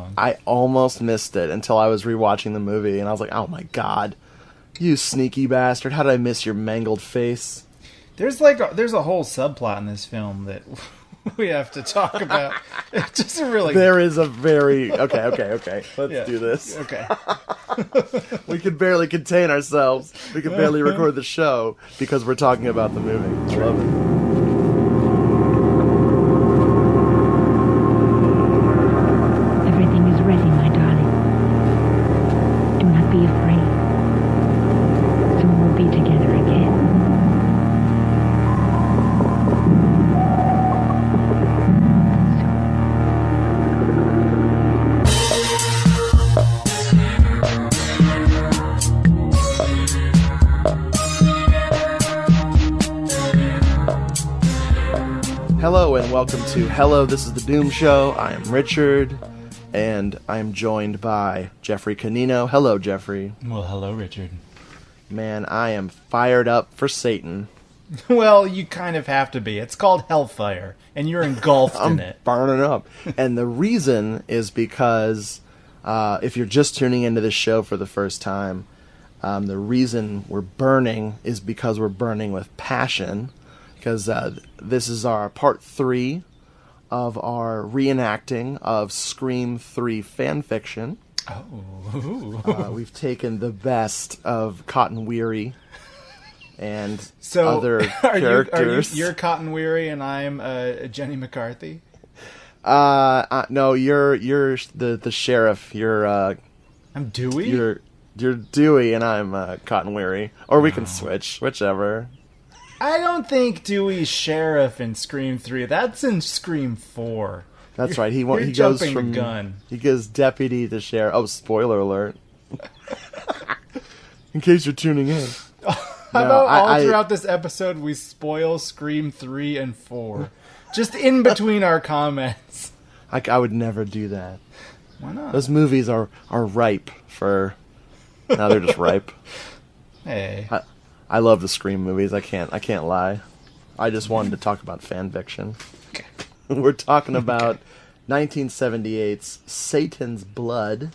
wrong. I almost missed it until I was rewatching the movie, and I was like, oh my god, you sneaky bastard, how did I miss your mangled face? There's a whole subplot in this film that we have to talk about. It's just really... There is a very... Okay. Let's do this. Okay. We can barely contain ourselves. We can barely record the show because we're talking about the movie. I love it. Everything is ready, my darling. Do not be afraid. Soon we'll be together again. Hello and welcome to Hello, This is the Doom Show. I am Richard, and I am joined by Jeffrey Canino. Hello, Jeffrey. Well, hello, Richard. Man, I am fired up for Satan. Well, you kind of have to be. It's called Hellfire, and you're engulfed in it. Burning up. And the reason is because if you're just tuning into this show for the first time, the reason we're burning is because we're burning with passion. Because this is our part 3 of our reenacting of Scream 3 fanfiction. Oh. We've taken the best of Cotton Weary and other characters. You're Cotton Weary and I'm Jenny McCarthy? No, you're the sheriff. I'm Dewey? You're Dewey and I'm Cotton Weary. Or we can switch, whichever. I don't think Dewey's sheriff in Scream 3. That's in Scream 4. That's right. He goes jumping from the gun. He goes deputy to sheriff. Oh, spoiler alert! In case you're tuning in. How about throughout this episode we spoil Scream 3 and 4, just in between our comments? I would never do that. Why not? Those movies are ripe for. Now they're just ripe. Hey. I love the Scream movies. I can't lie. I just wanted to talk about fanfiction. Okay. We're talking about 1978's Satan's Blood,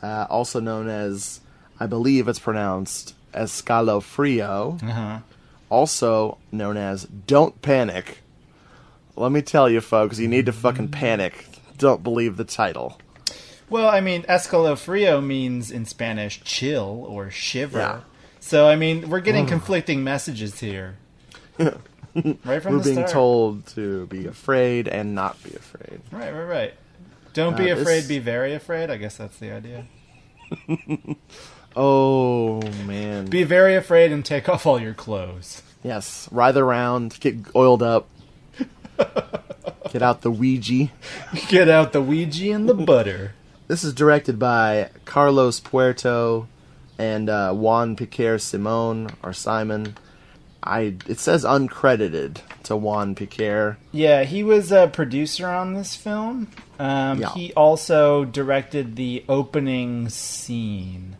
also known as, I believe it's pronounced Escalofrio, also known as Don't Panic. Let me tell you, folks, you need to fucking panic. Don't believe the title. Well, I mean, Escalofrio means in Spanish chill or shiver. Yeah. So, I mean, we're getting conflicting messages here. Right from the start. We're being told to be afraid and not be afraid. Right. Don't be afraid, be very afraid. I guess that's the idea. Oh, man. Be very afraid and take off all your clothes. Yes. Writhe around, get oiled up. Get out the Ouija. Get out the Ouija and the butter. This is directed by Carlos Puerto and Juan Piquer Simon. It says uncredited to Juan Piquer. Yeah, he was a producer on this film. He also directed the opening scene.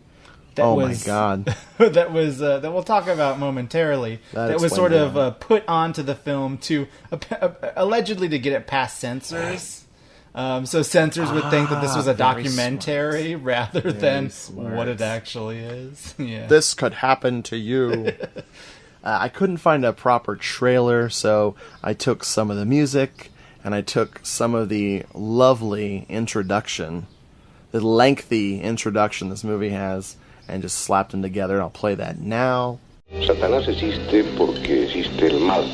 My god! that we'll talk about momentarily. That was sort of put onto the film to allegedly to get it past censors. So censors would think that this was a documentary rather than what it actually is. Yeah. This could happen to you. I couldn't find a proper trailer, so I took some of the music and I took some of the lovely introduction, the lengthy introduction this movie has, and just slapped them together. I'll play that now. Satanás existe porque existe el mal.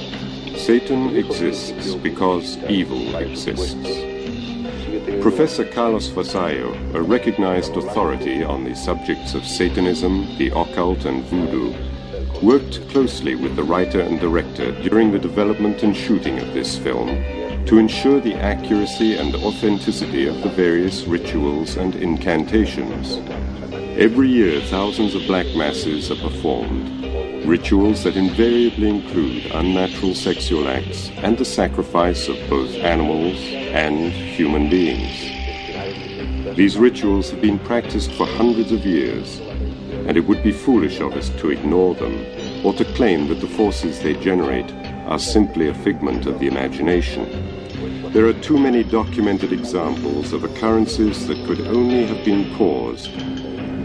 Satan exists because evil exists. Professor Carlos Vasallo, a recognized authority on the subjects of Satanism, the occult, and voodoo, worked closely with the writer and director during the development and shooting of this film to ensure the accuracy and authenticity of the various rituals and incantations. Every year, thousands of black masses are performed, rituals that invariably include unnatural sexual acts and the sacrifice of both animals and human beings. These rituals have been practiced for hundreds of years, and it would be foolish of us to ignore them or to claim that the forces they generate are simply a figment of the imagination. There are too many documented examples of occurrences that could only have been caused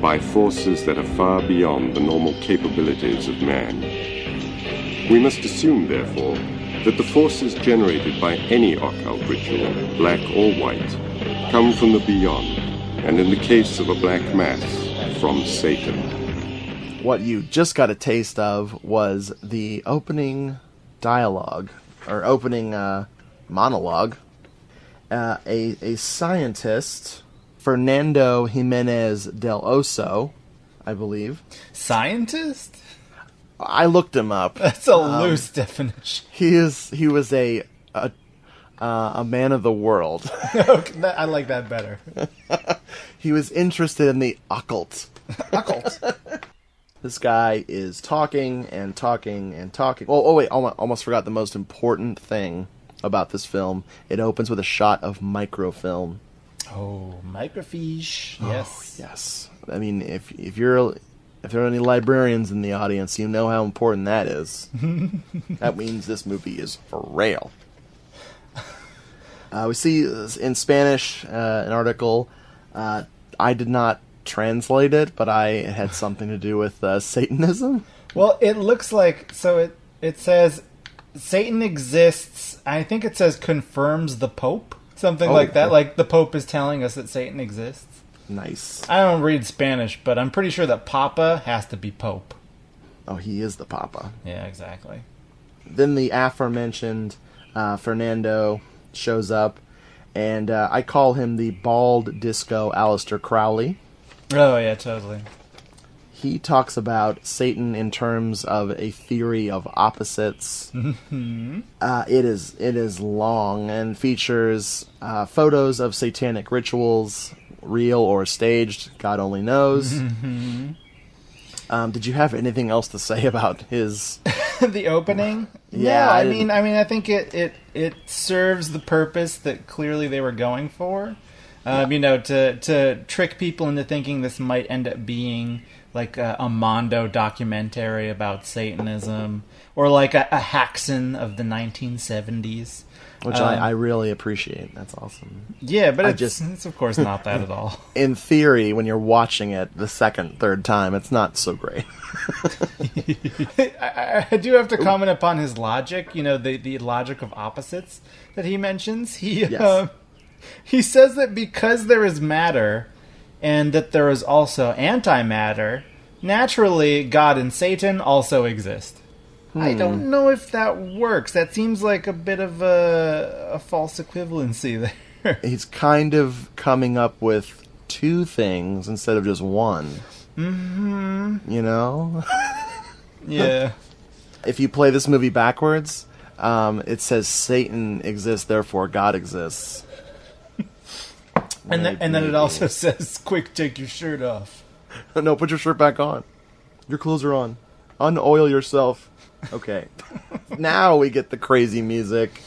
by forces that are far beyond the normal capabilities of man. We must assume, therefore, that the forces generated by any occult ritual, black or white, come from the beyond, and in the case of a black mass, from Satan. What you just got a taste of was the opening dialogue, or opening monologue. A scientist, Fernando Jimenez del Oso, I believe. Scientist? I looked him up. That's a loose definition. He was a man of the world. Okay, I like that better. He was interested in the occult. Occult. This guy is talking and talking and talking. Oh wait, almost forgot the most important thing about this film. It opens with a shot of microfilm. Oh, microfiche. Yes. Oh, yes. I mean, if there are any librarians in the audience, you know how important that is. That means this movie is for real. We see in Spanish an article. I did not translate it, but it had something to do with Satanism. Well, it looks like, so it says Satan exists. I think it says confirms the Pope. Something like that. Like the Pope is telling us that Satan exists. Nice. I don't read Spanish, but I'm pretty sure that Papa has to be Pope. Oh, he is the Papa. Yeah, exactly. Then the aforementioned Fernando shows up, and I call him the bald disco Aleister Crowley. Oh, yeah, totally. He talks about Satan in terms of a theory of opposites. Mm-hmm. It is long and features photos of satanic rituals, real or staged, God only knows. Mm-hmm. Did you have anything else to say about his the opening? Yeah, no, I think it serves the purpose that clearly they were going for. To trick people into thinking this might end up being like a Mondo documentary about Satanism, or like a Haxan of the 1970s. Which I really appreciate. That's awesome. Yeah, but it's of course not that at all. In theory, when you're watching it the second, third time, it's not so great. I do have to comment upon his logic, the logic of opposites that he mentions. He says that because there is matter, and that there is also antimatter, naturally God and Satan also exist. I don't know if that works. That seems like a bit of a false equivalency there. He's kind of coming up with two things instead of just one. Mm-hmm. You know? Yeah. If you play this movie backwards, it says Satan exists, therefore God exists. And then it also says, quick, take your shirt off. No, put your shirt back on. Your clothes are on. Unoil yourself. Okay. Now we get the crazy music,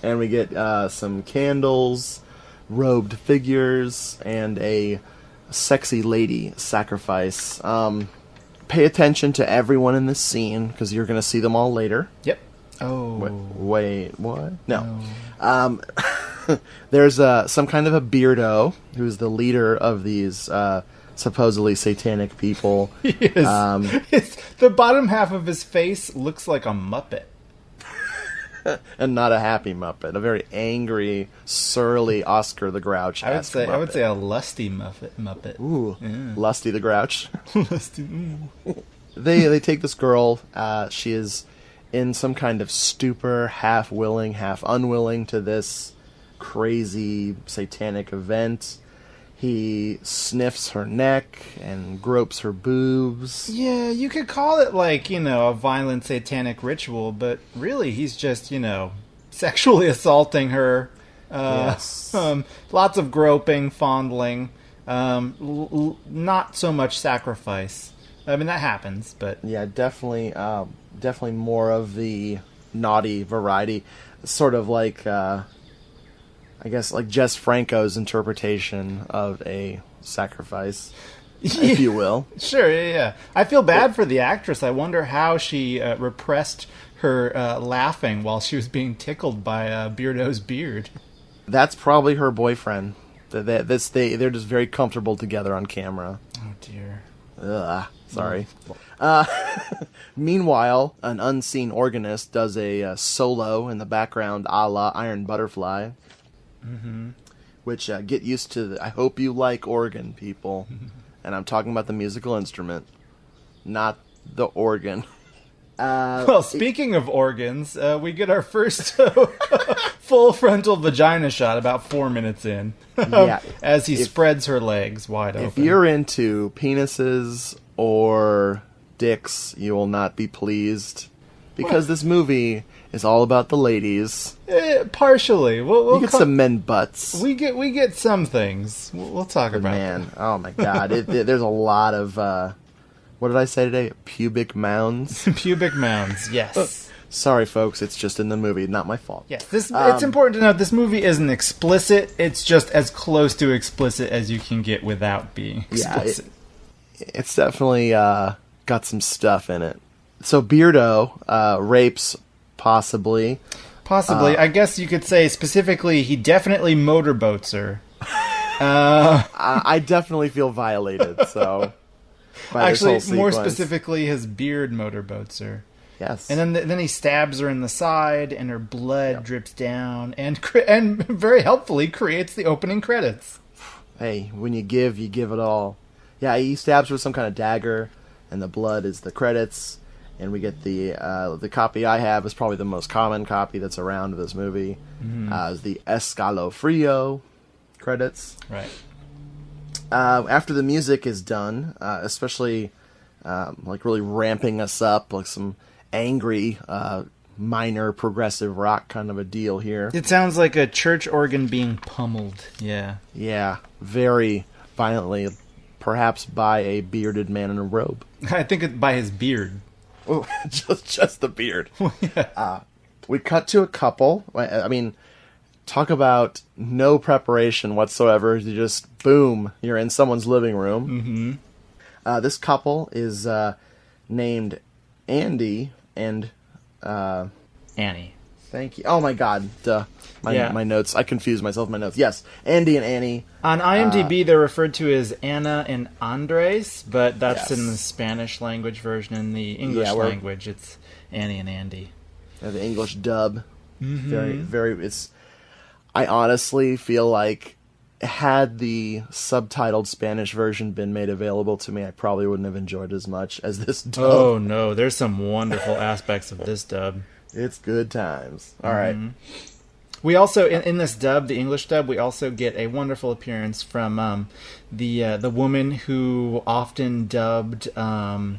and we get some candles, robed figures, and a sexy lady sacrifice. Pay attention to everyone in this scene, because you're going to see them all later. Yep. Oh. Wait, what? No. There's some kind of a beardo who's the leader of these supposedly satanic people. Yes. The bottom half of his face looks like a Muppet. And not a happy Muppet. A very angry, surly Oscar the Grouch. I would say a lusty Muppet. Ooh, yeah. Lusty the Grouch. Lusty. They take this girl. She is in some kind of stupor, half willing, half unwilling to this crazy satanic event. He sniffs her neck and gropes her boobs. Yeah, you could call it like, a violent satanic ritual, but really he's just, sexually assaulting her. Yes. Lots of groping, fondling, not so much sacrifice. I mean, that happens, but... Yeah, definitely more of the naughty variety. Sort of like... I guess like Jess Franco's interpretation of a sacrifice, if you will. Sure, yeah. I feel bad for the actress. I wonder how she repressed her laughing while she was being tickled by Beardo's beard. That's probably her boyfriend. They're just very comfortable together on camera. Oh, dear. Ugh, sorry. Meanwhile, an unseen organist does a solo in the background a la Iron Butterfly. Mm-hmm. Which, get used to. I hope you like organ, people. And I'm talking about the musical instrument, not the organ. Well, speaking of organs, we get our first full frontal vagina shot about 4 minutes in. Yeah, as he spreads her legs wide open. If you're into penises or dicks, you will not be pleased. Because this movie is all about the ladies. Partially. We'll you get some men butts. We get some things. We'll talk about man. Oh my god. There's a lot of, what did I say today? Pubic mounds? Pubic mounds, yes. Sorry, folks. It's just in the movie. Not my fault. Yes, it's important to note this movie isn't explicit. It's just as close to explicit as you can get without being explicit. Yeah, it's definitely got some stuff in it. So Beardo rapes, possibly. I guess you could say specifically he definitely motorboats her. I definitely feel violated, so... Actually, more specifically, his beard motorboats her. Yes. And then he stabs her in the side, and her blood drips down, and very helpfully creates the opening credits. Hey, when you give it all. Yeah, he stabs her with some kind of dagger, and the blood is the credits. And we get the copy I have is probably the most common copy that's around of this movie. Is the Escalofrio credits. Right. After the music is done, especially like really ramping us up, like some angry minor progressive rock kind of a deal here. It sounds like a church organ being pummeled. Yeah. Yeah, very violently, perhaps by a bearded man in a robe. I think by his beard. Oh, just the beard. Yeah. We cut to a couple. I mean, talk about no preparation whatsoever. You just, boom, you're in someone's living room. Mm-hmm. This couple is named Andy and... Annie. Thank you. Oh my god. Duh. My notes. I confused myself with my notes. Yes. Andy and Annie. On IMDb, they're referred to as Anna and Andres, but that's in the Spanish language version. In the English language, it's Annie and Andy. The English dub. Mm-hmm. Very. I honestly feel like had the subtitled Spanish version been made available to me, I probably wouldn't have enjoyed it as much as this dub. Oh no, there's some wonderful aspects of this dub. It's good times. All right. We also, in this dub, the English dub, we also get a wonderful appearance from the woman who often dubbed Dario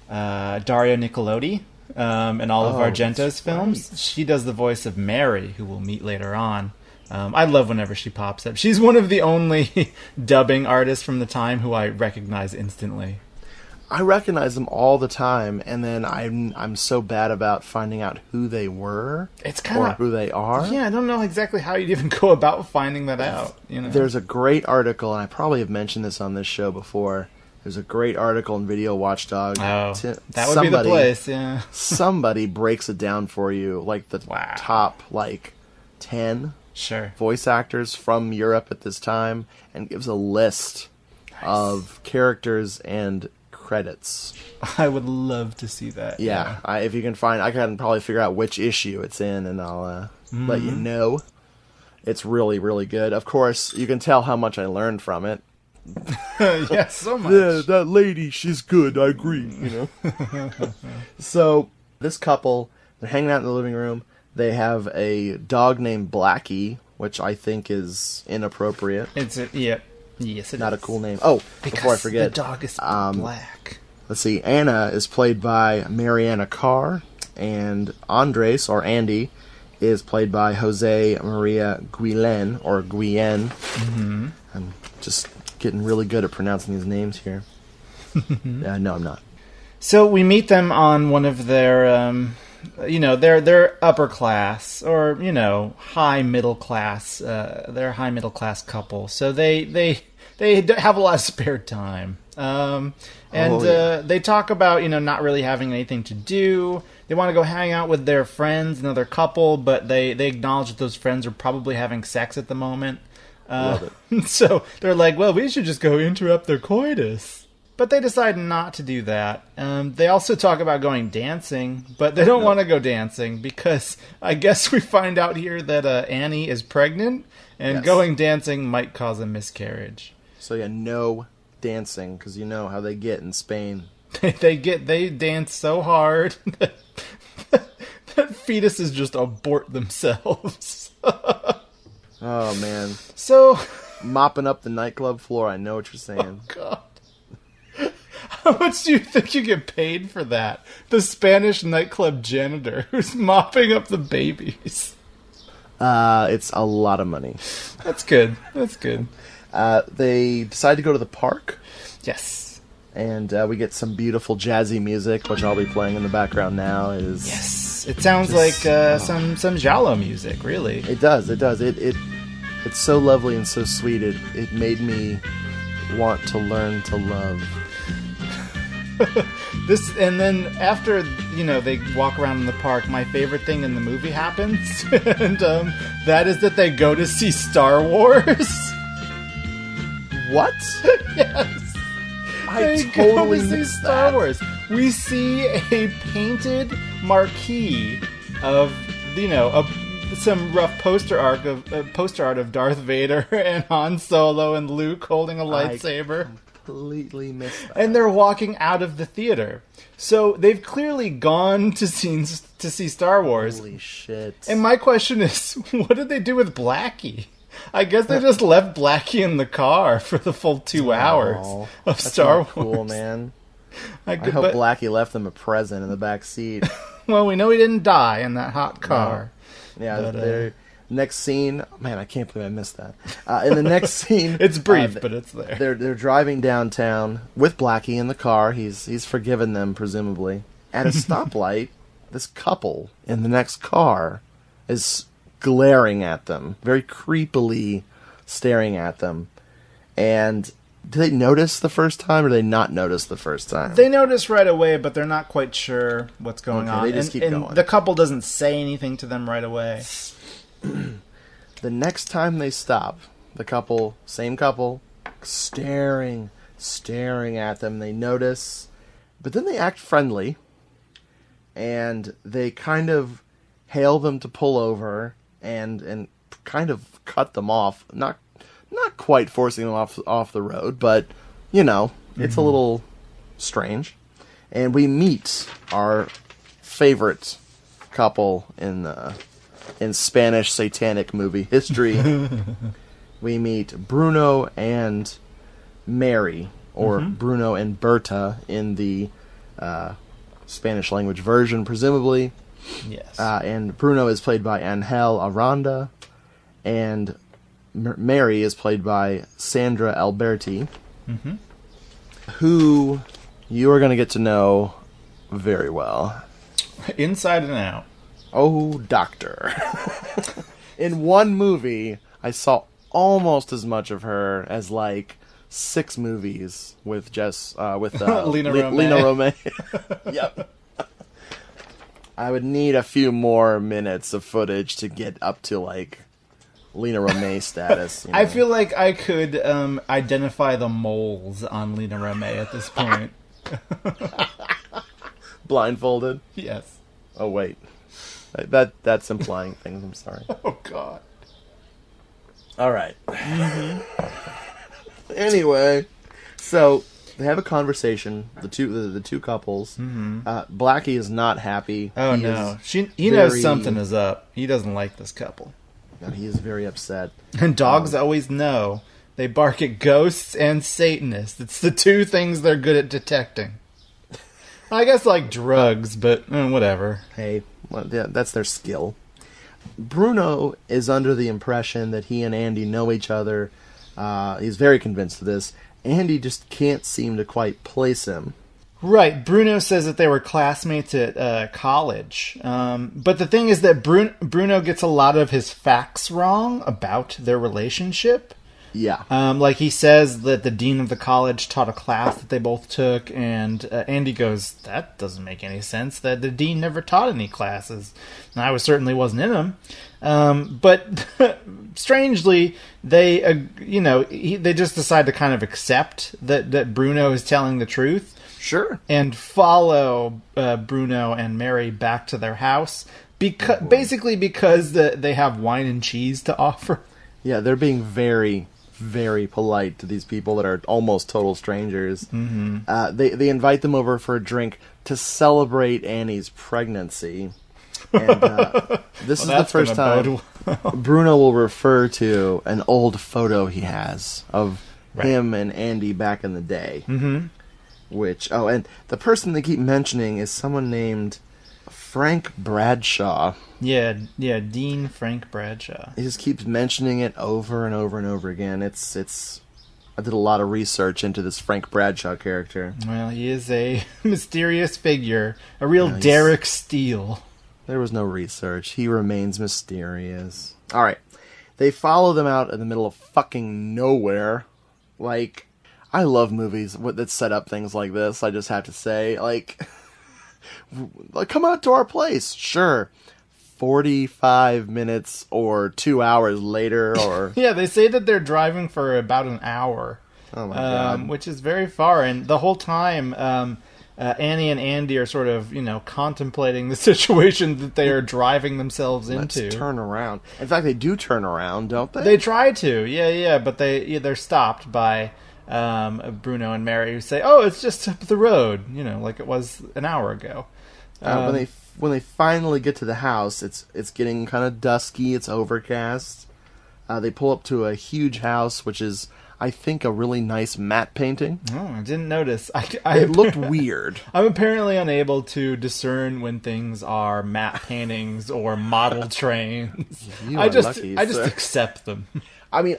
Nicolodi in all of Argento's films. Right. She does the voice of Mary, who we'll meet later on. I love whenever she pops up. She's one of the only dubbing artists from the time who I recognize instantly. I recognize them all the time, and then I'm so bad about finding out who they were or who they are. Yeah, I don't know exactly how you'd even go about finding that out. You know? There's a great article, and I probably have mentioned this on this show before. There's a great article in Video Watchdog. Oh, that would be the place, yeah. Somebody breaks it down for you, like the top 10 voice actors from Europe at this time, and gives a list of characters and credits. I would love to see that. Yeah. If you can find, I can probably figure out which issue it's in, and I'll let you know. It's really, really good. Of course, you can tell how much I learned from it. Yeah, so much. Yeah, that lady, she's good. I agree. You know. So this couple, they're hanging out in the living room. They have a dog named Blackie, which I think is inappropriate. Yes, it Not is. a cool name. Oh, because before I forget, the dog is black. Let's see. Anna is played by Mariana Carr, and Andres, or Andy, is played by Jose Maria Guillen, or Guillen. Mm-hmm. I'm just getting really good at pronouncing these names here. No, I'm not. So we meet them on one of their, they're upper class, or, high middle class. They're a high middle class couple. So they have a lot of spare time. They talk about, not really having anything to do. they want to go hang out with their friends, another couple, but they acknowledge that those friends are probably having sex at the moment. Love it. So they're like, well, we should just go interrupt their coitus. But they decide not to do that. They also talk about going dancing, but they don't want to go dancing because I guess we find out here that Annie is pregnant, and going dancing might cause a miscarriage. So yeah, no dancing, because you know how they get in Spain. They dance so hard that fetuses just abort themselves. Oh man. So mopping up the nightclub floor, I know what you're saying. Oh god. How much do you think you get paid for that? The Spanish nightclub janitor who's mopping up the babies. It's a lot of money. That's good. That's good. They decide to go to the park. Yes. And we get some beautiful jazzy music, which I'll be playing in the background now. Yes. It sounds like some giallo music, really. It does. It's so lovely and so sweet. It made me want to learn to love. And then after they walk around in the park, my favorite thing in the movie happens, and that is that they go to see Star Wars. What? Yes, I totally go to see missed Star that. Wars. We see a painted marquee of some rough poster art of Darth Vader and Han Solo and Luke holding a lightsaber. Completely missed that. And they're walking out of the theater. So they've clearly gone to see Star Wars. Holy shit. And my question is, what did they do with Blackie? I guess they just left Blackie in the car for the full 2 hours of Star Wars. Cool, man. I hope but, Blackie left them a present in the back seat. Well, we know he didn't die in that hot car. No. Yeah, next scene, man, I can't believe I missed that. In the next scene, it's brief, but it's there. They're driving downtown with Blackie in the car. He's forgiven them, presumably. At a stoplight, this couple in the next car is glaring at them, very creepily staring at them. And do they notice the first time, or do they not notice the first time? They notice right away, but they're not quite sure what's going on. They just keep going. The couple doesn't say anything to them right away. The next time they stop, the same couple, staring at them. They notice, but then they act friendly, and they kind of hail them to pull over and kind of cut them off. Not quite forcing them off the road, but it's a little strange. And we meet our favorite couple in Spanish Satanic movie history. We meet Bruno and Mary, or Bruno and Berta in the Spanish language version, presumably. Yes. And Bruno is played by Angel Aranda, and Mary is played by Sandra Alberti, who you are going to get to know very well. Inside and out. Oh, doctor. In one movie, I saw almost as much of her as like 6 movies with Lena Romay. Yep. I would need a few more minutes of footage to get up to like Lena Romay status. I feel like I could identify the moles on Lena Romay at this point. Blindfolded? Yes. Oh, wait. That's implying things. I'm sorry. Oh, God. All right. Anyway, so they have a conversation. The two couples. Blackie is not happy. Oh, no. He knows something is up. He doesn't like this couple. And he is very upset. And dogs always know. They bark at ghosts and Satanists. It's the 2 things they're good at detecting. I guess like drugs, but whatever. Hey, well, yeah, that's their skill. Bruno is under the impression that he and Andy know each other. He's very convinced of this. Andy just can't seem to quite place him. Right. Bruno says that they were classmates at college. But the thing is that Bruno gets a lot of his facts wrong about their relationship. Yeah. Like he says that the dean of the college taught a class that they both took, and Andy goes, that doesn't make any sense, that the dean never taught any classes. And I certainly wasn't in them. But strangely, they they just decide to kind of accept that Bruno is telling the truth. Sure. And follow Bruno and Mary back to their house, basically because they have wine and cheese to offer. Yeah, they're being very, very polite to these people that are almost total strangers. Mm-hmm. They invite them over for a drink to celebrate Annie's pregnancy. And this is the first time Bruno will refer to an old photo he has of him and Andy back in the day. Mm-hmm. And the person they keep mentioning is someone named Frank Bradshaw. Yeah, Dean Frank Bradshaw. He just keeps mentioning it over and over and over again. I did a lot of research into this Frank Bradshaw character. Well, he is a mysterious figure, a real Derek Steele. There was no research. He remains mysterious. All right, they follow them out in the middle of fucking nowhere. Like, I love movies that set up things like this. I just have to say, like, come out to our place. Sure. 45 minutes or 2 hours later, or yeah, they say that they're driving for about an hour. Oh my God. Which is very far, and the whole time Annie and Andy are sort of contemplating the situation that they are driving themselves into. Let's turn around. In fact, they do turn around, don't they? They try to, yeah, but they're stopped by Bruno and Mary, who say, "Oh, it's just up the road," like it was an hour ago. When they finally get to the house, it's getting kind of dusky. It's overcast. They pull up to a huge house, which is, I think, a really nice matte painting. Oh, I didn't notice. It looked weird. I'm apparently unable to discern when things are matte paintings or model trains. I just accept them. I mean,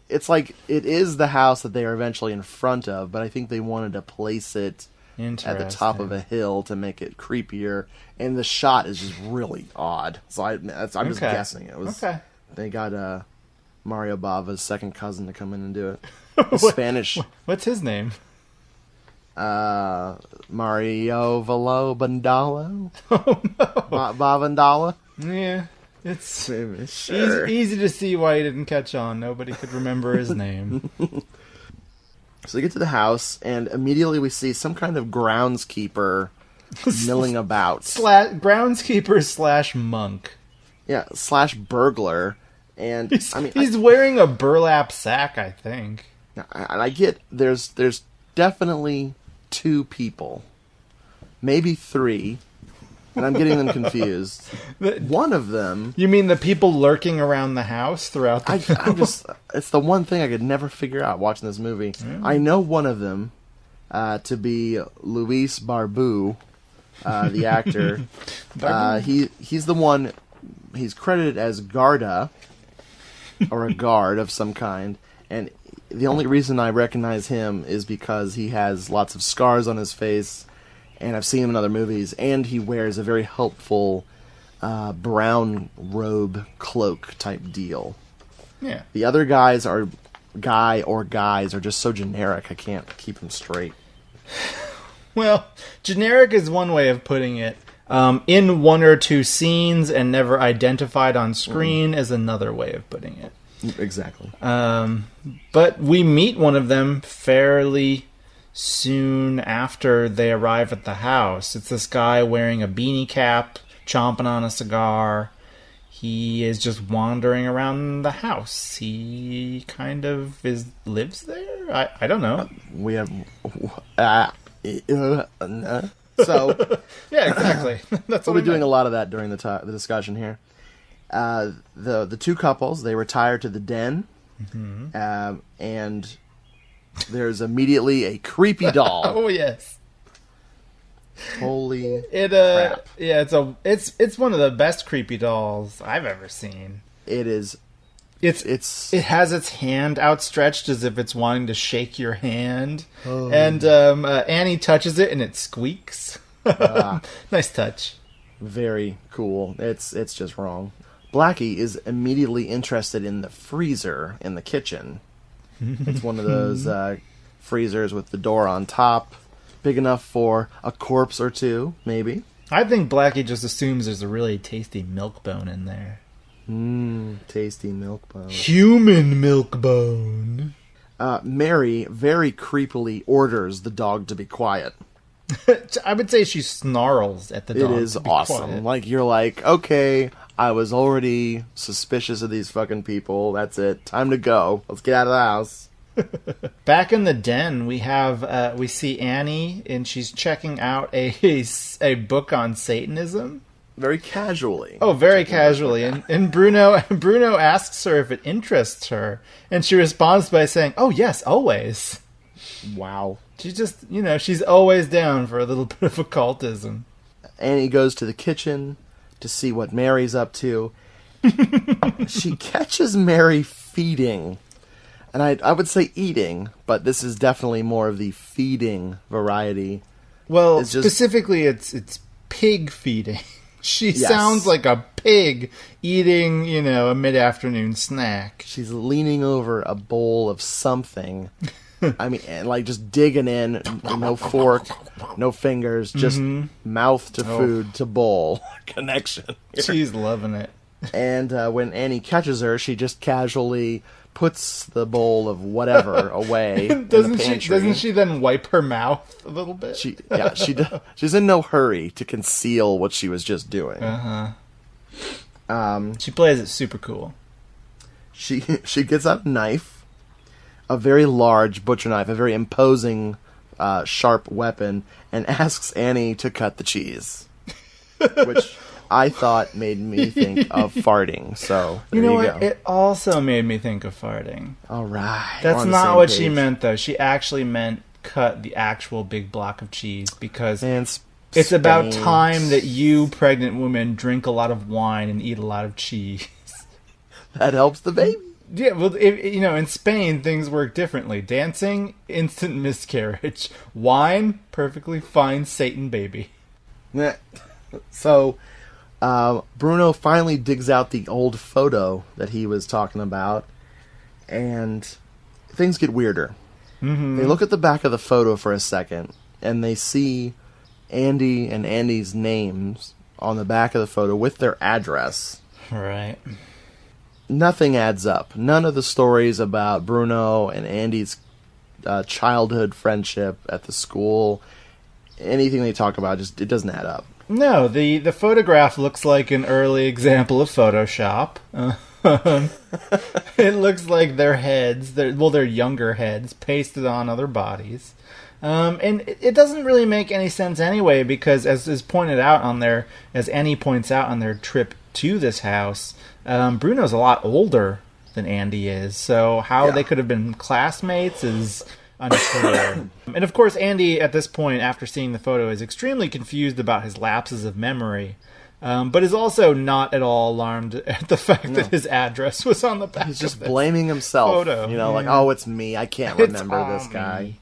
it's like it is the house that they are eventually in front of, but I think they wanted to place it at the top of a hill to make it creepier, and the shot is just really odd. So I'm just guessing it was. Okay. They got Mario Bava's second cousin to come in and do it. Spanish. What's his name? Mario Valo Bandalo. Oh no, Bavandala. Yeah, it's sure. easy to see why he didn't catch on. Nobody could remember his name. So they get to the house, and immediately we see some kind of groundskeeper milling about. Groundskeeper / monk. Yeah, / burglar. And he's wearing a burlap sack, I think. And I get there's definitely 2 people, maybe 3. And I'm getting them confused. One of them... You mean the people lurking around the house throughout the film? It's the one thing I could never figure out watching this movie. Mm. I know one of them to be Luis Barbu, the actor. He's the one... He's credited as Garda, or a guard of some kind. And the only reason I recognize him is because he has lots of scars on his face, and I've seen him in other movies, and he wears a very helpful brown robe cloak type deal. Yeah. The other guys are just so generic, I can't keep them straight. Well, generic is one way of putting it. In 1 or 2 scenes and never identified on screen is another way of putting it. Exactly. But we meet one of them fairly soon after they arrive at the house. It's this guy wearing a beanie cap, chomping on a cigar. He is just wandering around the house. He kind of lives there? I don't know. We have... So... yeah, exactly. That's we'll be doing a lot of that during the discussion here. The 2 couples, they retire to the den, and there's immediately a creepy doll. Oh yes! Holy crap! Yeah, it's one of the best creepy dolls I've ever seen. It is. It has its hand outstretched as if it's wanting to shake your hand, and Annie touches it and it squeaks. Nice touch. Very cool. It's just wrong. Blackie is immediately interested in the freezer in the kitchen. It's one of those freezers with the door on top, big enough for a corpse or two, maybe. I think Blackie just assumes there's a really tasty milk bone in there. Tasty milk bone. Human milk bone. Mary very creepily orders the dog to be quiet. I would say she snarls at the dog. It is to be awesome. quiet. Like, you're like, okay, I was already suspicious of these fucking people. That's it. Time to go. Let's get out of the house. Back in the den, we see Annie, and she's checking out a book on Satanism. Very casually. Oh, very casually. And Bruno asks her if it interests her, and she responds by saying, "Oh yes, always." Wow. She's just, she's always down for a little bit of occultism. Annie goes to the kitchen to see what Mary's up to. She catches Mary feeding. And I would say eating, but this is definitely more of the feeding variety. Well, specifically, it's pig feeding. She sounds like a pig eating, a mid-afternoon snack. She's leaning over a bowl of something. I mean, and like just digging in, no fork, no fingers, just mouth to food to bowl connection. She's loving it. And when Annie catches her, she just casually puts the bowl of whatever away in the pantry. Doesn't she then wipe her mouth a little bit? She's in no hurry to conceal what she was just doing. She plays it super cool. She gets out a knife, a very large butcher knife, a very imposing, sharp weapon, and asks Annie to cut the cheese, which I thought made me think of farting. So there you know what? Go. It also made me think of farting. All right, that's not what she meant, though. She actually meant cut the actual big block of cheese because it's about time that you, pregnant women, drink a lot of wine and eat a lot of cheese. That helps the baby. Yeah, well, in Spain, things work differently. Dancing, instant miscarriage. Wine, perfectly fine Satan baby. So, Bruno finally digs out the old photo that he was talking about, and things get weirder. Mm-hmm. They look at the back of the photo for a second, and they see Andy and Andy's names on the back of the photo with their address. Right. Nothing adds up. None of the stories about Bruno and Andy's childhood friendship at the school, anything they talk about, it doesn't add up. No, the photograph looks like an early example of Photoshop. It looks like their heads, their younger heads, pasted on other bodies. And it doesn't really make any sense anyway, because as is pointed out as Annie points out on their trip to this house, Bruno's a lot older than Andy is, so how they could have been classmates is unclear. And of course, Andy, at this point, after seeing the photo, is extremely confused about his lapses of memory, but is also not at all alarmed at the fact that his address was on the back. He's just blaming himself. Photo. Like, oh, it's me. I can't remember this guy. Me.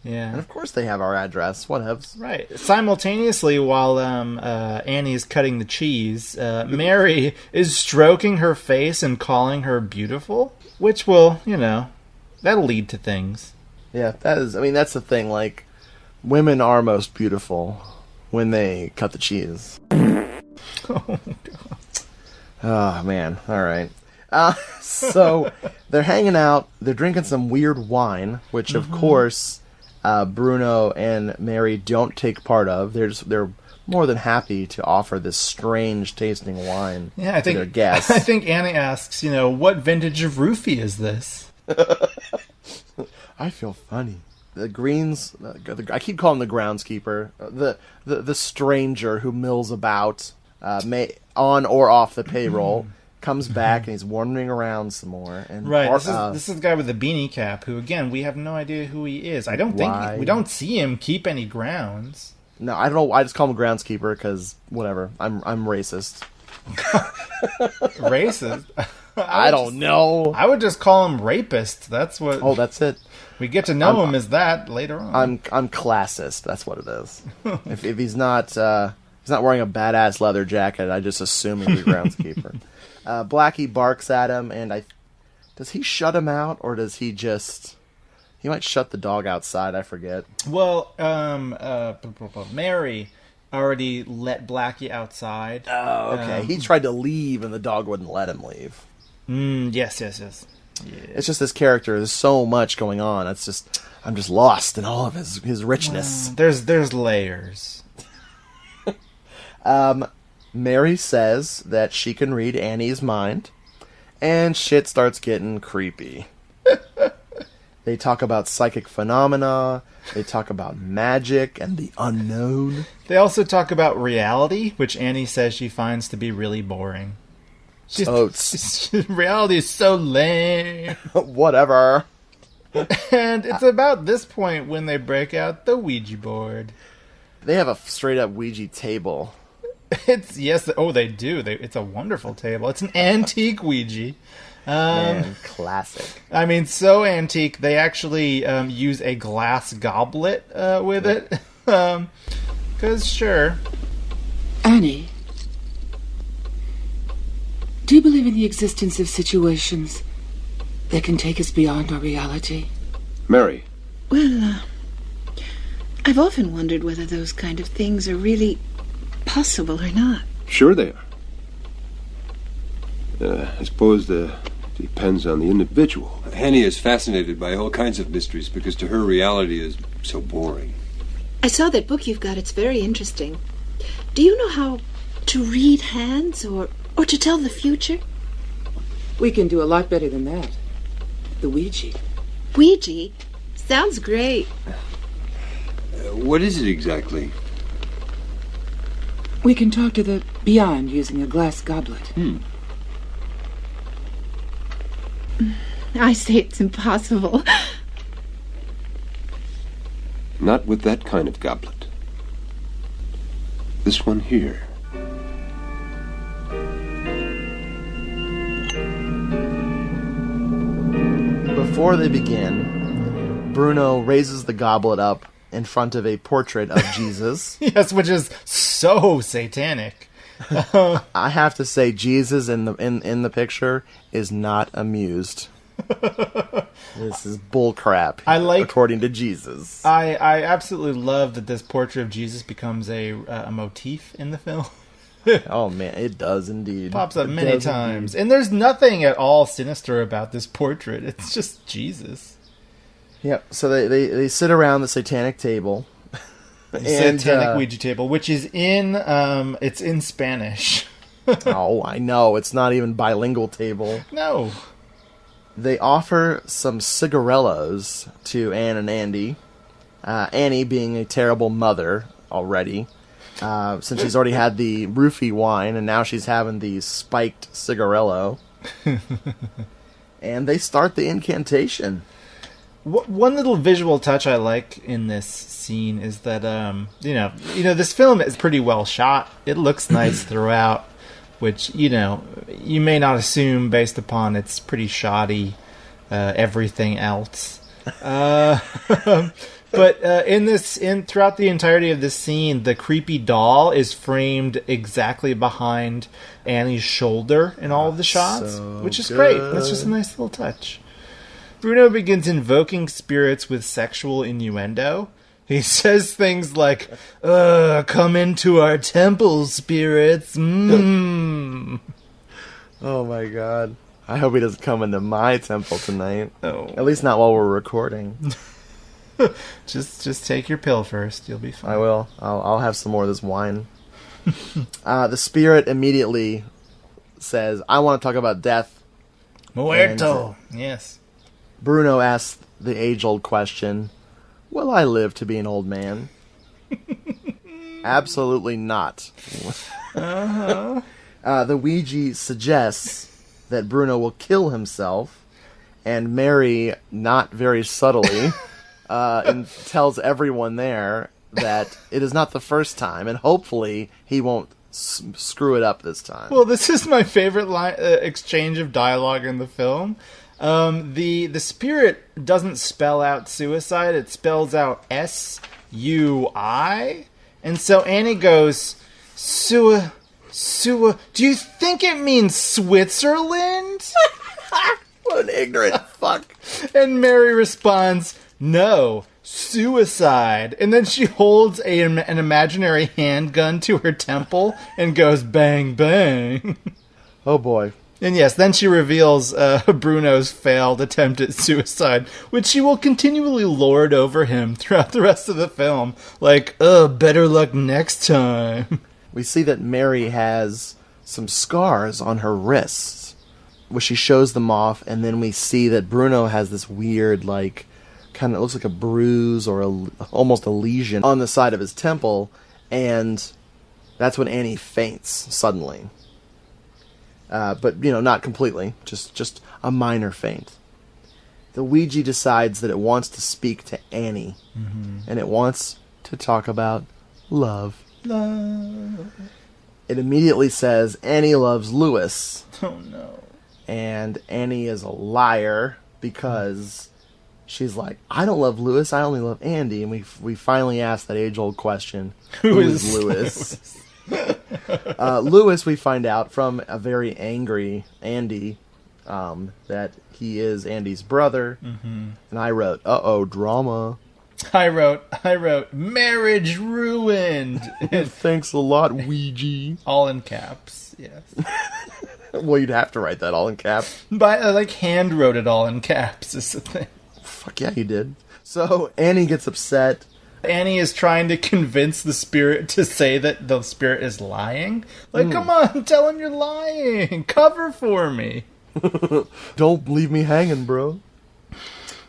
Yeah. And of course they have our address. What else? Right. Simultaneously, while Annie's cutting the cheese, Mary is stroking her face and calling her beautiful, which will, that'll lead to things. Yeah, that's the thing. Like, women are most beautiful when they cut the cheese. Oh, God. Oh, man. All right. So they're hanging out. They're drinking some weird wine, which, of course, Bruno and Mary don't take part of. They're more than happy to offer this strange tasting wine to their guests. I think Annie asks, what vintage of roofie is this? I feel funny. The Greens, I keep calling the groundskeeper, the stranger who mills about, on or off the payroll, comes back and he's wandering around some more. And right, this is the guy with the beanie cap who, again, we have no idea who he is. I don't think we don't see him keep any grounds. No, I don't know. I just call him groundskeeper because whatever. I'm racist. Racist? I don't know. I would just call him rapist. That's what. Oh, that's it. We get to know him as that later on. I'm classist. That's what it is. if he's not wearing a badass leather jacket, I just assume he's a groundskeeper. Blackie barks at him, and Does he shut him out, or does he just... He might shut the dog outside, I forget. Well, Mary already let Blackie outside. Oh, okay. He tried to leave, and the dog wouldn't let him leave. Yes. Yeah. It's just this character. There's so much going on. It's just... I'm just lost in all of his richness. There's layers. Mary says that she can read Annie's mind, and shit starts getting creepy. They talk about psychic phenomena, they talk about magic and the unknown. They also talk about reality, which Annie says she finds to be really boring. Reality is so lame. Whatever. And it's about this point when they break out the Ouija board. They have a straight-up Ouija table. They do. It's a wonderful table. It's an antique Ouija. Man, classic. I mean, so antique, they actually use a glass goblet with it. 'Cause sure. Annie, do you believe in the existence of situations that can take us beyond our reality? Mary. Well, I've often wondered whether those kind of things are really possible or not. Sure they are. I suppose depends on the individual. Annie is fascinated by all kinds of mysteries because to her reality is so boring. I saw that book you've got. It's very interesting. Do you know how to read hands or to tell the future? We can do a lot better than that. The Ouija. Ouija? Sounds great. What is it exactly? We can talk to the beyond using a glass goblet. I say it's impossible. Not with that kind of goblet. This one here. Before they begin, Bruno raises the goblet up in front of a portrait of Jesus. Yes, which is so satanic. I have to say, Jesus in the picture is not amused. This is bullcrap. According to Jesus. I absolutely love that this portrait of Jesus becomes a motif in the film. Oh man, it does indeed. Pops up many times, and there's nothing at all sinister about this portrait. It's just Jesus. Yep. So they sit around the satanic table. Satanic Ouija table, which is it's in Spanish. Oh, I know. It's not even bilingual table. No. They offer some cigarillos to Anne and Andy. Annie being a terrible mother already, since she's already had the roofie wine, and now she's having the spiked cigarillo. And they start the incantation. One little visual touch I like in this scene is that this film is pretty well shot. It looks nice throughout, which you may not assume based upon its pretty shoddy everything else. But throughout the entirety of this scene, the creepy doll is framed exactly behind Annie's shoulder in all of the shots, which is great. That's just a nice little touch. Bruno begins invoking spirits with sexual innuendo. He says things like, come into our temple, spirits. Oh my god. I hope he doesn't come into my temple tonight. Oh. At least not while we're recording. Just take your pill first. You'll be fine. I will. I'll have some more of this wine. The spirit immediately says, I want to talk about death. Muerto. Yes. Bruno asks the age-old question, will I live to be an old man? Absolutely not. The Ouija suggests that Bruno will kill himself, and Mary, not very subtly, tells everyone there that it is not the first time, and hopefully he won't screw it up this time. Well, this is my favorite exchange of dialogue in the film. The spirit doesn't spell out suicide, it spells out S-U-I. And so Annie goes, do you think it means Switzerland? What an ignorant fuck. And Mary responds, no, suicide. And then she holds an imaginary handgun to her temple and goes bang, bang. Oh, boy. And yes, then she reveals Bruno's failed attempt at suicide, which she will continually lord over him throughout the rest of the film. Like, better luck next time. We see that Mary has some scars on her wrists, which she shows them off, and then we see that Bruno has this weird, like, kind of looks like a bruise or almost a lesion on the side of his temple, and that's when Annie faints suddenly. But, not completely. Just a minor faint. The Ouija decides that it wants to speak to Annie. Mm-hmm. And it wants to talk about love. Love. It immediately says Annie loves Lewis. Oh, no. And Annie is a liar because she's like, I don't love Lewis, I only love Andy. And we finally ask that age-old question, who is Lewis? Lewis, we find out from a very angry Andy that he is Andy's brother. Mm-hmm. And I wrote, drama. I wrote, marriage ruined. Thanks a lot, Ouija. All in caps, yes. Well, you'd have to write that all in caps. But I hand wrote it all in caps is the thing. Fuck yeah, you did. So Annie gets upset. Annie is trying to convince the spirit to say that the spirit is lying. Like, come on, tell him you're lying. Cover for me. Don't leave me hanging, bro.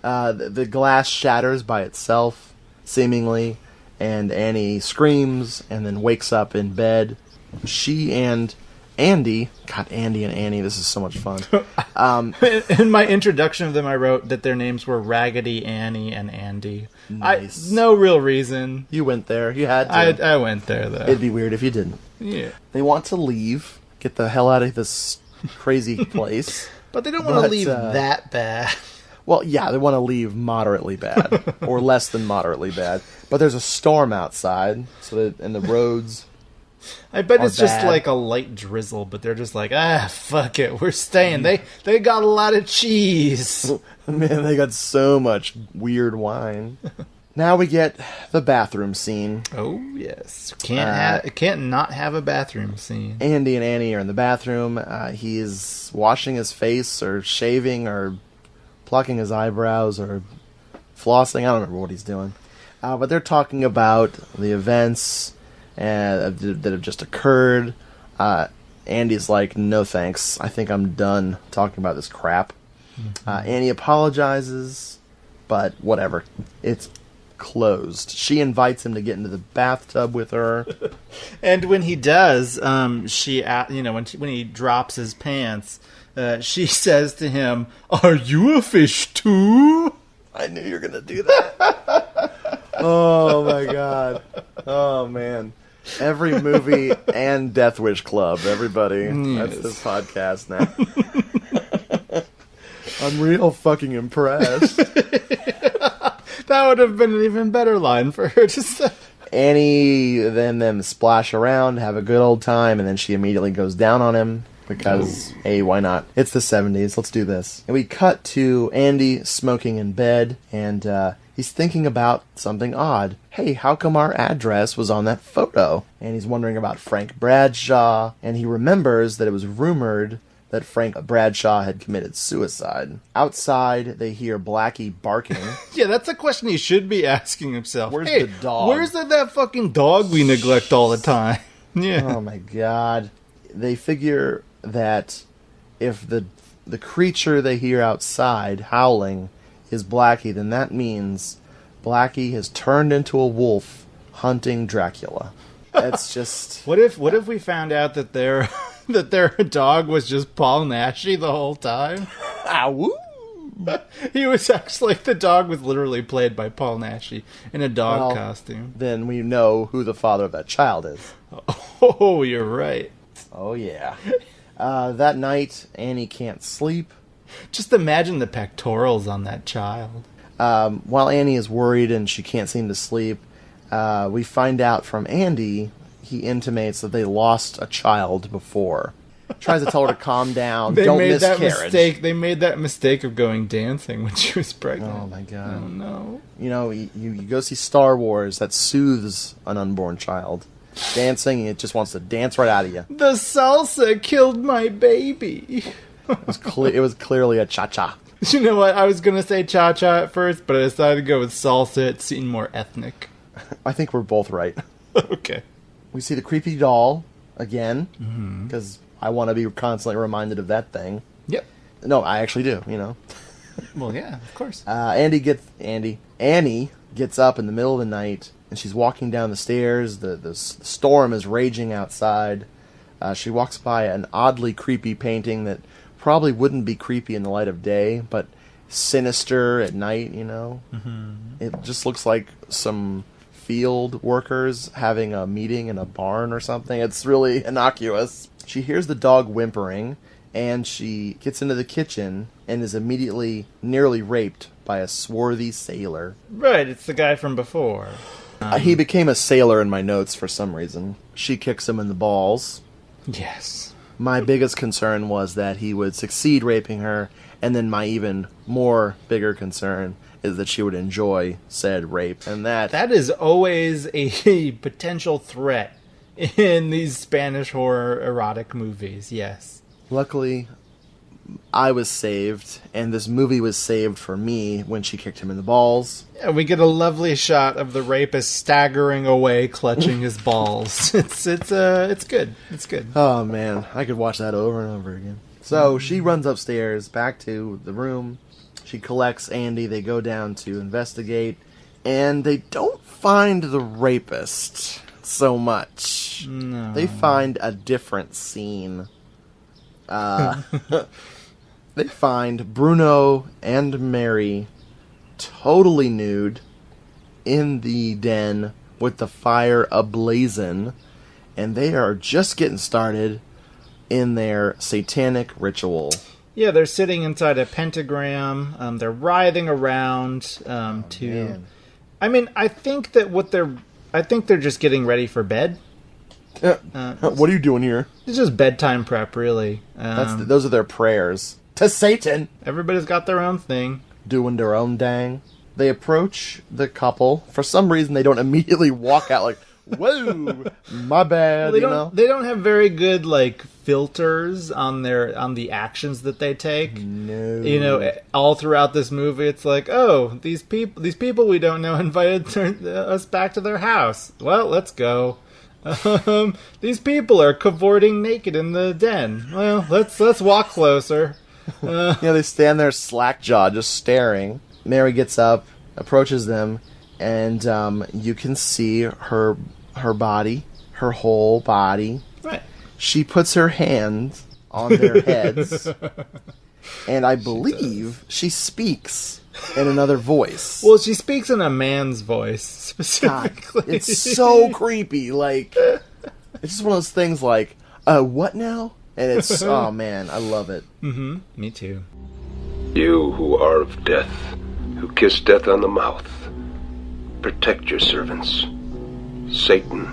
The glass shatters by itself, seemingly, and Annie screams and then wakes up in bed. She and Andy... God, Andy and Annie, this is so much fun. In my introduction of them, I wrote that their names were Raggedy Annie and Andy. Nice. No real reason. You went there. You had to. I went there, though. It'd be weird if you didn't. Yeah. They want to leave, get the hell out of this crazy place. But they don't want to leave that bad. Well, yeah, they want to leave moderately bad, or less than moderately bad. But there's a storm outside, and the roads... I bet it's just like a light drizzle, but they're just like, fuck it, we're staying. They got a lot of cheese. Man, they got so much weird wine. Now we get the bathroom scene. Oh, yes. Can't not have a bathroom scene. Andy and Annie are in the bathroom. He's washing his face or shaving or plucking his eyebrows or flossing. I don't remember what he's doing. But they're talking about the events that have just occurred. Andy's like, no thanks. I think I'm done talking about this crap. Mm-hmm. Annie apologizes, but whatever. It's closed. She invites him to get into the bathtub with her. And when he does, when he drops his pants, she says to him, "Are you a fish too?" I knew you were going to do that. Oh my god. Oh man. Every movie and Death Wish Club, everybody. Yes. That's this podcast now. I'm real fucking impressed. That would have been an even better line for her to say. Annie then them splash around, have a good old time, and then she immediately goes down on him because, hey, why not? It's the 70s, let's do this. And we cut to Andy smoking in bed, and he's thinking about something odd. Hey, how come our address was on that photo? And he's wondering about Frank Bradshaw, and he remembers that it was rumored that Frank Bradshaw had committed suicide. Outside, they hear Blackie barking. Yeah, that's a question he should be asking himself. Where's the dog? Where's that fucking dog we neglect all the time? Yeah. Oh my god. They figure that if the creature they hear outside howling is Blackie, then that means Blackie has turned into a wolf hunting Dracula. That's just... What if we found out that their dog was just Paul Naschy the whole time? Ow! He was actually... The dog was literally played by Paul Naschy in a dog costume. Then we know who the father of that child is. Oh, you're right. Oh, yeah. That night, Annie can't sleep. Just imagine the pectorals on that child. While Annie is worried and she can't seem to sleep, we find out from Andy, he intimates that they lost a child before. Tries to tell her to calm down. Don't miscarriage. They made that mistake of going dancing when she was pregnant. Oh my god. Oh no. You know, you go see Star Wars, that soothes an unborn child. Dancing, it just wants to dance right out of you. The salsa killed my baby. It was clearly a cha-cha. You know what? I was going to say cha-cha at first, but I decided to go with salsa. It seemed more ethnic. I think we're both right. Okay. We see the creepy doll again, because I want to be constantly reminded of that thing. Yep. No, I actually do, you know. Well, yeah, of course. Annie gets up in the middle of the night, and she's walking down the stairs. The storm is raging outside. She walks by an oddly creepy painting that probably wouldn't be creepy in the light of day, but sinister at night, you know? It just looks like some field workers having a meeting in a barn or something. It's really innocuous. She hears the dog whimpering, and she gets into the kitchen and is immediately nearly raped by a swarthy sailor. Right, it's the guy from before. He became a sailor in my notes for some reason. She kicks him in the balls. Yes. My biggest concern was that he would succeed raping her, and then my even more bigger concern is that she would enjoy said rape. And that is always a potential threat in these Spanish horror erotic movies, yes. Luckily, I was saved, and this movie was saved for me when she kicked him in the balls. Yeah, we get a lovely shot of the rapist staggering away, clutching his balls. It's good. It's good. Oh man, I could watch that over and over again. So she runs upstairs, back to the room. She collects Andy. They go down to investigate, and they don't find the rapist so much. No. They find a different scene. They find Bruno and Mary totally nude in the den with the fire ablazing, and they are just getting started in their satanic ritual. Yeah, they're sitting inside a pentagram. They're writhing around Man. I mean, I think they're just getting ready for bed. What are you doing here? It's just bedtime prep, really. Those are their prayers to Satan. Everybody's got their own thing. Doing their own dang. They approach the couple. For some reason, they don't immediately walk out like, whoa, my bad. Well, they don't have very good filters on the actions that they take. No. You know, all throughout this movie, it's like, oh, these people we don't know invited us back to their house. Well, let's go. These people are cavorting naked in the den. Well, let's walk closer. They stand there slack-jawed, just staring. Mary gets up, approaches them, and you can see her body, her whole body. Right. She puts her hand on their heads, and I believe she speaks in another voice. Well, she speaks in a man's voice, specifically. God, it's so creepy. It's just one of those things what now? And it's, oh man, I love it. Mm-hmm. Me too. You who are of death, who kiss death on the mouth, protect your servants. Satan.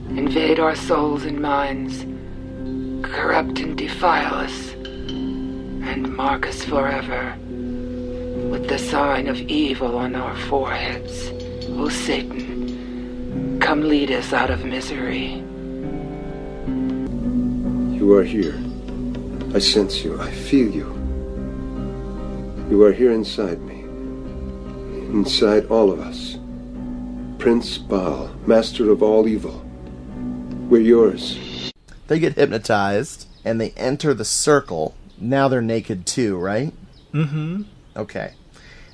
Invade our souls and minds, corrupt and defile us, and mark us forever with the sign of evil on our foreheads. O Satan, come lead us out of misery. You are here. I sense you. I feel you. You are here inside me. Inside all of us. Prince Baal, master of all evil. We're yours. They get hypnotized, and they enter the circle. Now they're naked too, right? Mm-hmm. Okay.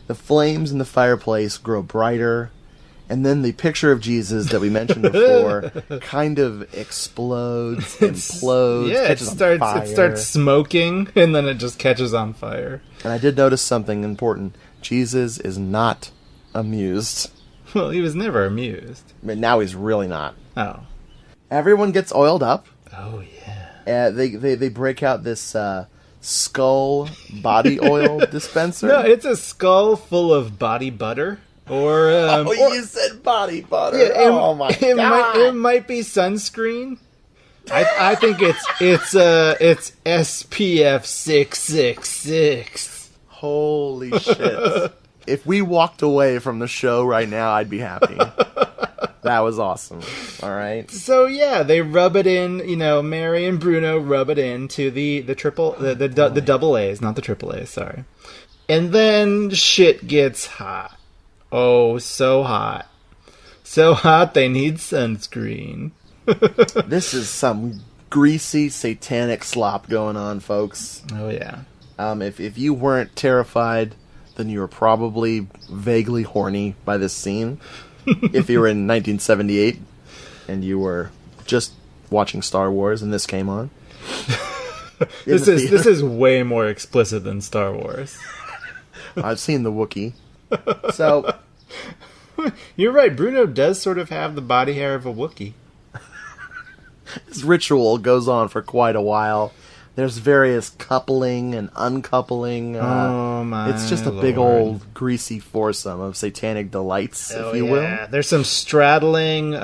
The flames in the fireplace grow brighter, and then the picture of Jesus that we mentioned before kind of explodes, implodes, yeah, catches on fire. It starts smoking, and then it just catches on fire. And I did notice something important. Jesus is not amused. Well, he was never amused. I mean, now he's really not. Oh. Everyone gets oiled up. Oh, yeah. They break out this skull body oil dispenser. No, it's a skull full of body butter. Or you said body butter. Yeah, oh my god! It might be sunscreen. I think it's SPF 666. Holy shit. If we walked away from the show right now, I'd be happy. That was awesome. All right. So yeah, they rub it in. Mary and Bruno rub it into the double A's, not the triple A's. Sorry. And then shit gets hot. Oh, so hot. So hot they need sunscreen. This is some greasy satanic slop going on, folks. Oh yeah. If you weren't terrified, then you were probably vaguely horny by this scene. If you were in 1978 and you were just watching Star Wars and this came on. This is way more explicit than Star Wars. I've seen the Wookiee. So you're right, Bruno does sort of have the body hair of a Wookiee. This ritual goes on for quite a while. There's various coupling and uncoupling. It's just a big old greasy foursome of satanic delights, if you will. There's some straddling,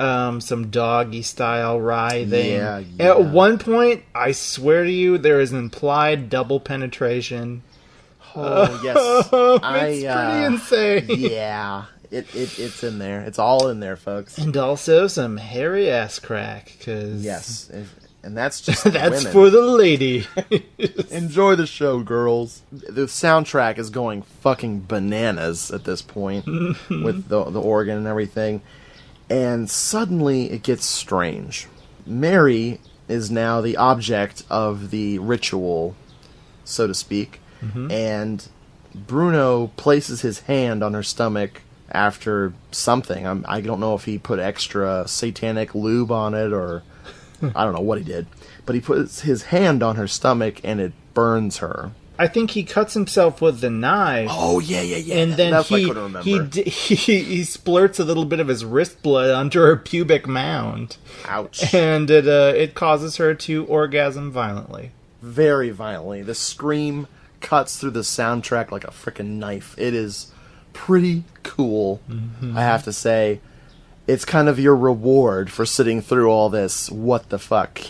some doggy style writhing. Yeah. At one point, I swear to you, there is implied double penetration. Oh yes, it's pretty insane. Yeah, it's in there. It's all in there, folks. And also some hairy ass crack. Yes. And that's just that's women. for the lady. Enjoy the show, girls. The soundtrack is going fucking bananas at this point with the organ and everything. And suddenly it gets strange. Mary is now the object of the ritual, so to speak. Mm-hmm. And Bruno places his hand on her stomach after something. I don't know if he put extra satanic lube on it or... I don't know what he did, but he puts his hand on her stomach and it burns her. I think he cuts himself with the knife. Oh yeah. And then that's what I couldn't remember. He splurts a little bit of his wrist blood onto her pubic mound. Ouch! And it causes her to orgasm violently. Very violently. The scream cuts through the soundtrack like a freaking knife. It is pretty cool, I have to say. It's kind of your reward for sitting through all this what the fuck.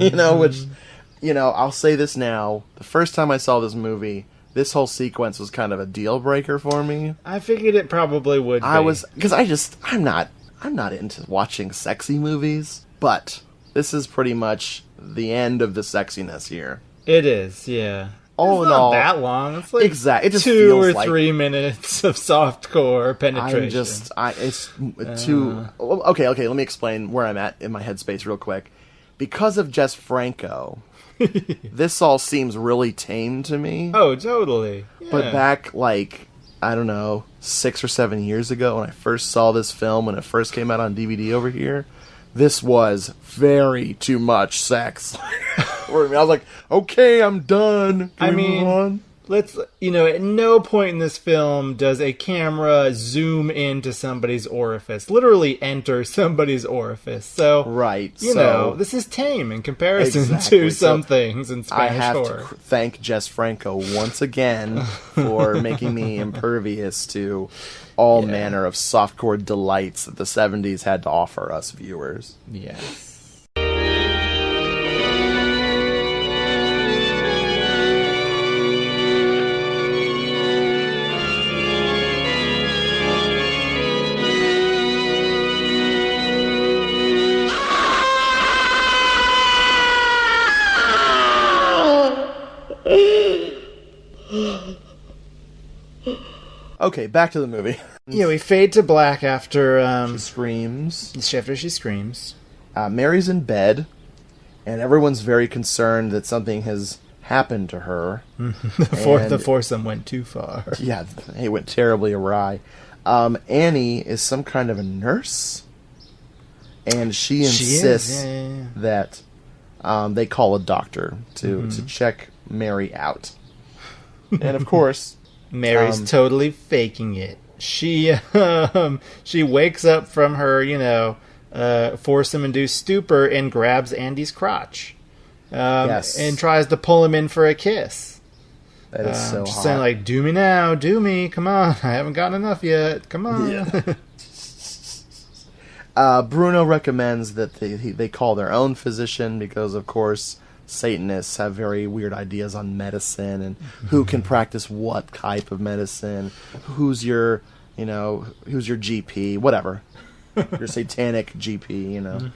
Which, I'll say this now. The first time I saw this movie, this whole sequence was kind of a deal breaker for me. I figured it probably would be. I'm not into watching sexy movies, but this is pretty much the end of the sexiness here. It is, yeah. All it's in not all, that long. It's like exactly. It just 2 or feels 3 minutes of softcore penetration. It's too... Okay, let me explain where I'm at in my headspace real quick. Because of Jess Franco, this all seems really tame to me. Oh, totally. Yeah. But back, I don't know, 6 or 7 years ago when I first saw this film, when it first came out on DVD over here, this was very too much sex. I was like, okay, I'm done. Can we move on? Let's, at no point in this film does a camera zoom into somebody's orifice, literally enter somebody's orifice. So, right. This is tame in comparison to some things in Spanish horror. I have to thank Jess Franco once again for making me impervious to all manner of softcore delights that the 70s had to offer us viewers. Yes. Okay, back to the movie. Yeah, we fade to black after she screams. After she screams. Mary's in bed, and everyone's very concerned that something has happened to her. The foursome went too far. Yeah, it went terribly awry. Annie is some kind of a nurse, and she insists that they call a doctor to check Mary out. And of course... Mary's totally faking it. She wakes up from her, foursome-induced stupor and grabs Andy's crotch. And tries to pull him in for a kiss. That is so she's hot. saying, like, do me now, do me, come on. I haven't gotten enough yet, come on. Yeah. Bruno recommends that they call their own physician because, of course, Satanists have very weird ideas on medicine and who can practice what type of medicine, who's your GP, whatever. Your satanic GP,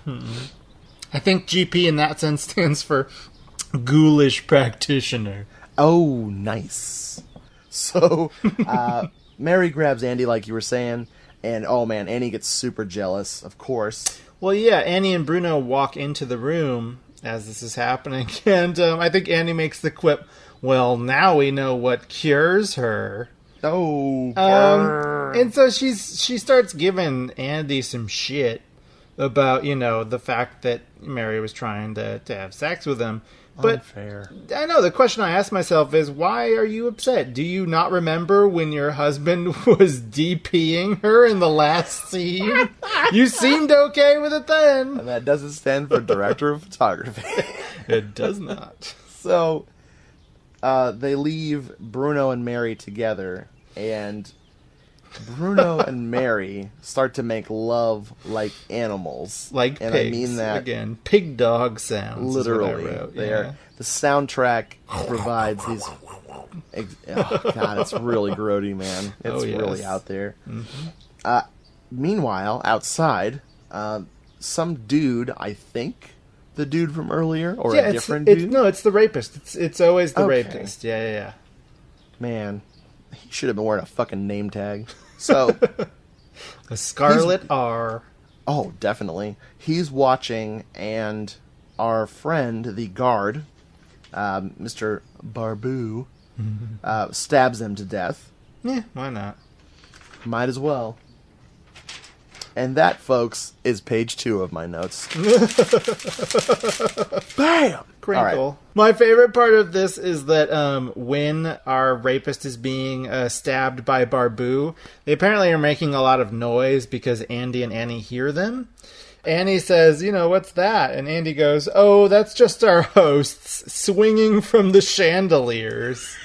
I think GP in that sense stands for ghoulish practitioner. Oh, nice. So, Mary grabs Andy like you were saying, and oh man, Annie gets super jealous, of course. Well, yeah, Annie and Bruno walk into the room as this is happening, and I think Annie makes the quip, well, now we know what cures her. Oh, and so she starts giving Andy some shit about, the fact that Mary was trying to have sex with him. But unfair. I know, the question I ask myself is, why are you upset? Do you not remember when your husband was DPing her in the last scene? You seemed okay with it then. And that doesn't stand for director of photography. It does not. So, they leave Bruno and Mary together, and Bruno and Mary start to make love like animals. Like and pigs. I mean that again. Pig dog sounds. literally. Is what I wrote. The soundtrack provides these... Oh, God, it's really grody, man. It's really out there. Mm-hmm. Meanwhile, outside, some dude, I think... The dude from earlier, or a different dude? No, it's the rapist. It's always the rapist. Yeah. Man, he should have been wearing a fucking name tag. So, a Scarlet R. Oh, definitely. He's watching, and our friend, the guard, Mr. Barbu, stabs him to death. Yeah, why not? Might as well. And that, folks, is page 2 of my notes. Bam! Crinkle. Right. My favorite part of this is that when our rapist is being stabbed by Barbu, they apparently are making a lot of noise because Andy and Annie hear them. Annie says, what's that? And Andy goes, oh, that's just our hosts swinging from the chandeliers.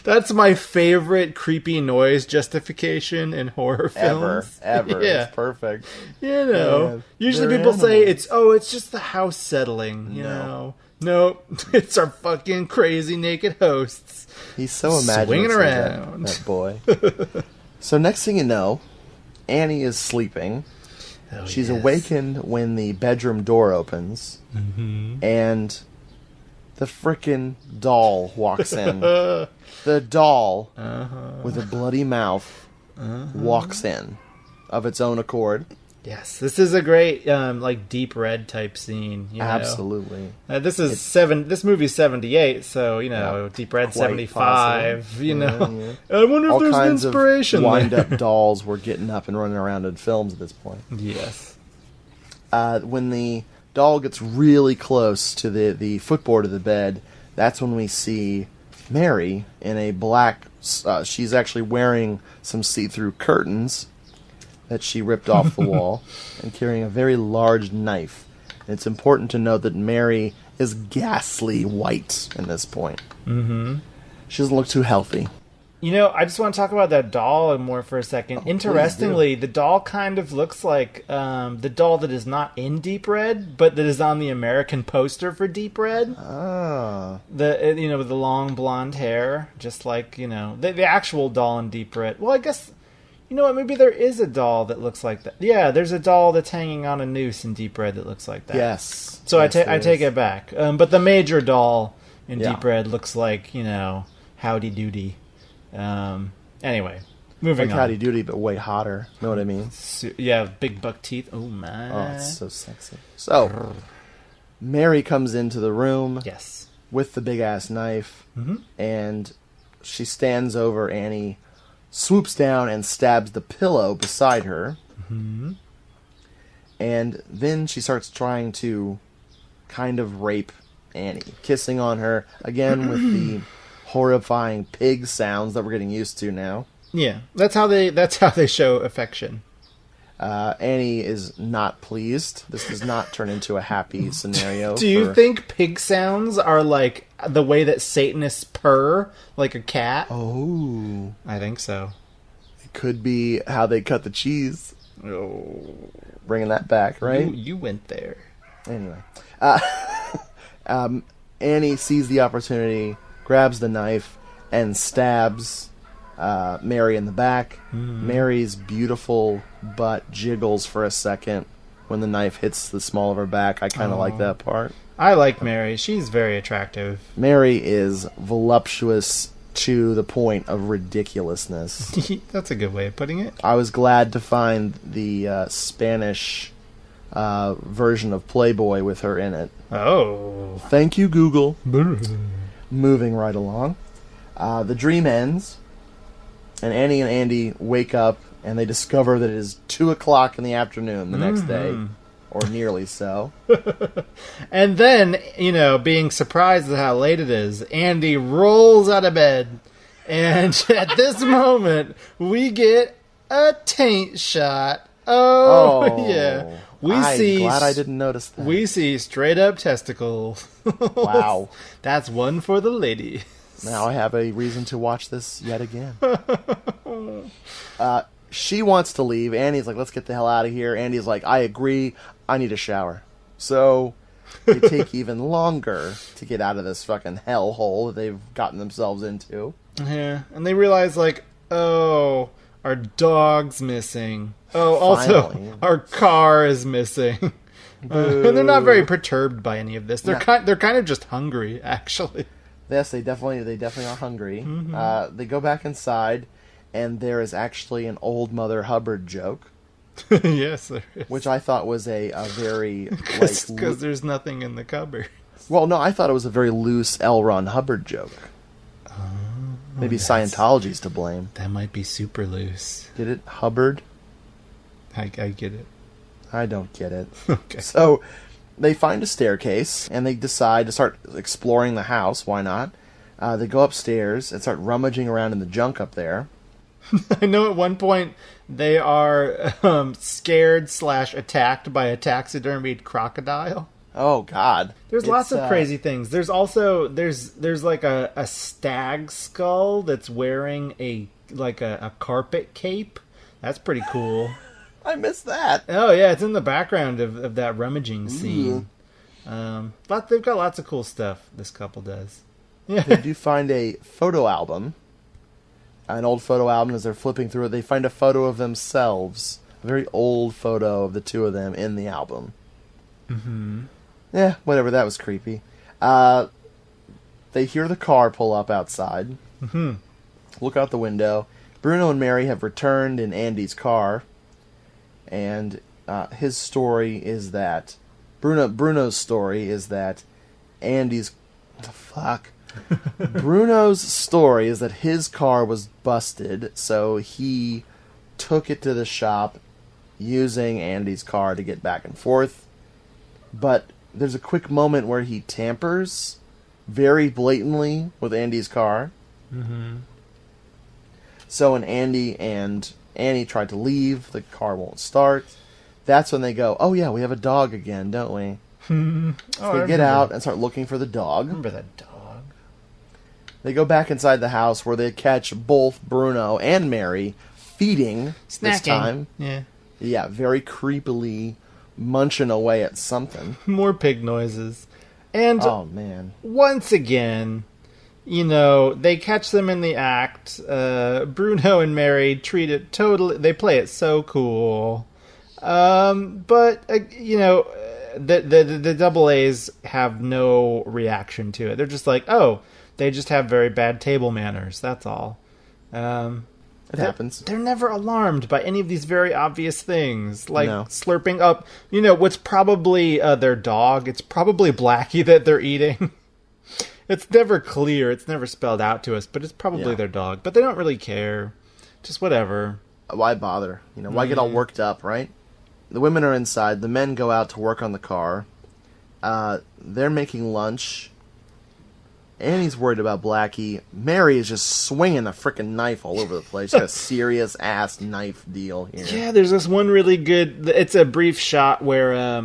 That's my favorite creepy noise justification in horror films. Ever. Yeah. It's perfect. Usually people say it's just the house settling, you know. Nope. It's our fucking crazy naked hosts. He's so imaginative. Swinging around. That boy. So next thing you know, Annie is sleeping. Oh, She's awakened when the bedroom door opens. Mm-hmm. And... the frickin' doll walks in. The doll, with a bloody mouth, walks in of its own accord. Yes, this is a great, deep red type scene. Absolutely. This movie's 78, so, deep red 75, possible. I wonder if there's an inspiration there. All kinds of wind-up dolls were getting up and running around in films at this point. Yes. When the doll gets really close to the footboard of the bed, that's when we see Mary in a black... she's actually wearing some see-through curtains that she ripped off the wall and carrying a very large knife. And it's important to note that Mary is ghastly white at this point. Mm-hmm. She doesn't look too healthy. I just want to talk about that doll more for a second. Interestingly, the doll kind of looks like the doll that is not in Deep Red, but that is on the American poster for Deep Red. Ah. With the long blonde hair, just like, the actual doll in Deep Red. Well, I guess, maybe there is a doll that looks like that. Yeah, there's a doll that's hanging on a noose in Deep Red that looks like that. Yes. So I take it back. But the major doll in Deep Red looks like, Howdy Doody. Anyway, moving on. Howdy Doody, but way hotter. Know what I mean? Big buck teeth. Oh my! Oh, it's so sexy. So, Mary comes into the room. Yes. With the big ass knife, and she stands over Annie, swoops down and stabs the pillow beside her, and then she starts trying to kind of rape Annie, kissing on her again with the horrifying pig sounds that we're getting used to now. Yeah, that's how they show affection. Annie is not pleased. This does not turn into a happy scenario. Do you think pig sounds are like the way that Satanists purr, like a cat? Oh, I think so. It could be how they cut the cheese. Oh. Bringing that back, right? You went there. Anyway. Annie sees the opportunity, grabs the knife, and stabs Mary in the back. Mary's beautiful butt jiggles for a second when the knife hits the small of her back. I kind of like that part. I like Mary. She's very attractive. Mary is voluptuous to the point of ridiculousness. That's a good way of putting it. I was glad to find the Spanish version of Playboy with her in it. Oh. Thank you, Google. Moving right along. The dream ends, and Annie and Andy wake up, and they discover that it is 2 o'clock in the afternoon the next day, or nearly so. And then, being surprised at how late it is, Andy rolls out of bed, and at this moment, we get a taint shot. Oh. Yeah. I'm glad I didn't notice that. We see straight up testicles. Wow. That's one for the lady. Now I have a reason to watch this yet again. She wants to leave. Annie's like, let's get the hell out of here. Andy's like, I agree. I need a shower. So they take even longer to get out of this fucking hellhole that they've gotten themselves into. Yeah. And they realize, like, oh, our dog's missing. Oh, also, Finally. our car is missing. And they're not very perturbed by any of this. They're kind of just hungry, actually. Yes, they definitely are hungry. They go back inside, and there is actually an old Mother Hubbard joke. Yes, there is. Which I thought was a very... Because there's nothing in the cupboard. Well, no, I thought it was a very loose L. Ron Hubbard joke. Maybe Scientology's to blame. That might be super loose. Get it? Hubbard? I get it. I don't get it. Okay. So they find a staircase, and they decide to start exploring the house. Why not? They go upstairs and start rummaging around in the junk up there. I know at one point they are scared/attacked by a taxidermied crocodile. Oh God! There's lots of crazy things. There's also there's like a stag skull that's wearing a carpet cape. That's pretty cool. I missed that. Oh yeah, it's in the background of that rummaging scene. They've got lots of cool stuff. This couple does. Yeah. They do find a photo album. An old photo album. As they're flipping through it, they find a photo of themselves. A very old photo of the two of them in the album. Mm-hmm. Yeah, whatever. That was creepy. They hear the car pull up outside. Mm-hmm. Look out the window. Bruno and Mary have returned in Andy's car. And his story is that... Bruno's story is that Andy's... Fuck. Bruno's story is that his car was busted, so he took it to the shop using Andy's car to get back and forth. But there's a quick moment where he tampers very blatantly with Andy's car. Mm-hmm. So when Andy and Annie try to leave, the car won't start. That's when they go, oh yeah, we have a dog again, don't we? So they get out and start looking for the dog. Remember that dog. They go back inside the house where they catch both Bruno and Mary feeding Snacking. This time. Yeah. Yeah, very creepily munching away at something. More pig noises. And oh man. Once again, they catch them in the act. Bruno and Mary treat it totally... They play it so cool. But the double A's have no reaction to it. They're just like, oh, they just have very bad table manners. That's all. It happens. They're never alarmed by any of these very obvious things, like No. slurping up, what's probably their dog. It's probably Blackie that they're eating. It's never clear. It's never spelled out to us, but it's probably their dog. But they don't really care. Just whatever. Why bother? Why get all worked up, right? The women are inside. The men go out to work on the car. They're making lunch. Annie's worried about Blackie. Mary is just swinging the frickin' knife all over the place. She's got a serious-ass knife deal here. Yeah, there's this one really good... It's a brief shot where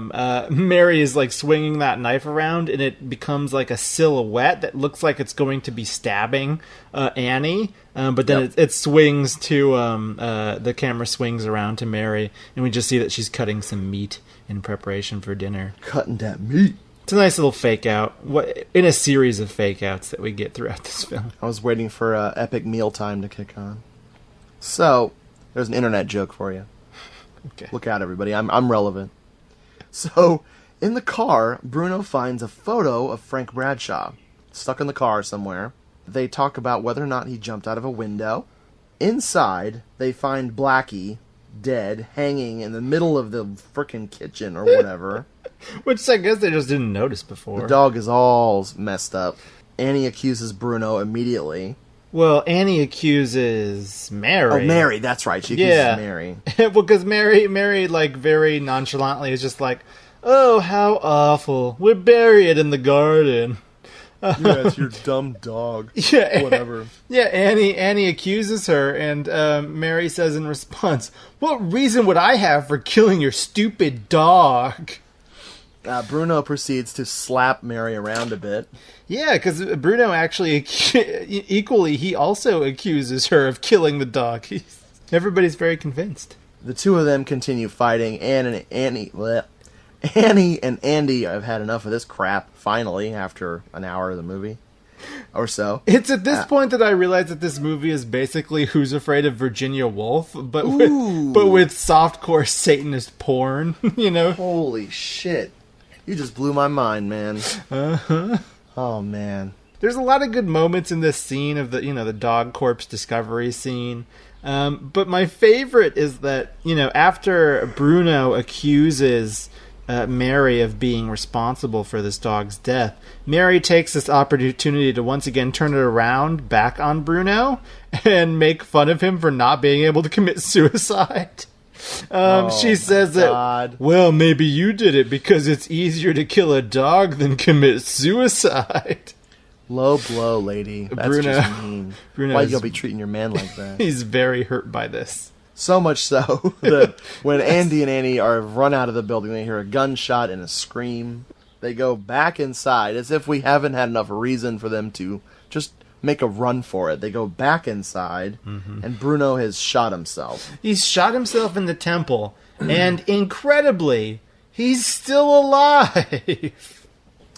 Mary is, like, swinging that knife around, and it becomes, like, a silhouette that looks like it's going to be stabbing Annie. But then it swings to... the camera swings around to Mary, and we just see that she's cutting some meat in preparation for dinner. Cutting that meat. It's a nice little fake out in a series of fake outs that we get throughout this film. I was waiting for epic mealtime to kick on. So, there's an internet joke for you. Okay. Look out, everybody. I'm relevant. So, in the car, Bruno finds a photo of Frank Bradshaw stuck in the car somewhere. They talk about whether or not he jumped out of a window. Inside, they find Blackie dead, hanging in the middle of the frickin' kitchen or whatever. Which I guess they just didn't notice before. The dog is all messed up. Annie accuses Bruno immediately. Well, Annie accuses Mary. Oh, Mary, that's right. She accuses Mary. Well, because Mary, like, very nonchalantly is just like, oh, how awful. We're buried in the garden. Yes, your dumb dog. Yeah, whatever. Yeah, Annie accuses her, and Mary says in response, "What reason would I have for killing your stupid dog?" Bruno proceeds to slap Mary around a bit. Yeah, because Bruno actually equally he also accuses her of killing the dog. Everybody's very convinced. The two of them continue fighting. Annie and Andy have had enough of this crap, finally, after an hour of the movie. Or so. It's at this point that I realize that this movie is basically Who's Afraid of Virginia Woolf, but with softcore Satanist porn, you know? Holy shit. You just blew my mind, man. Uh-huh. Oh, man. There's a lot of good moments in this scene of the dog corpse discovery scene. But my favorite is that, after Bruno accuses Mary of being responsible for this dog's death, Mary takes this opportunity to once again turn it around back on Bruno and make fun of him for not being able to commit suicide. She says that, well, maybe you did it because it's easier to kill a dog than commit suicide. Low blow, lady. That's just mean. Why you gonna be treating your man like that? He's very hurt by this. So much so that when Andy and Annie are run out of the building, they hear a gunshot and a scream. They go back inside as if we haven't had enough reason for them to just make a run for it. They go back inside, and Bruno has shot himself. He's shot himself in the temple, and incredibly, he's still alive.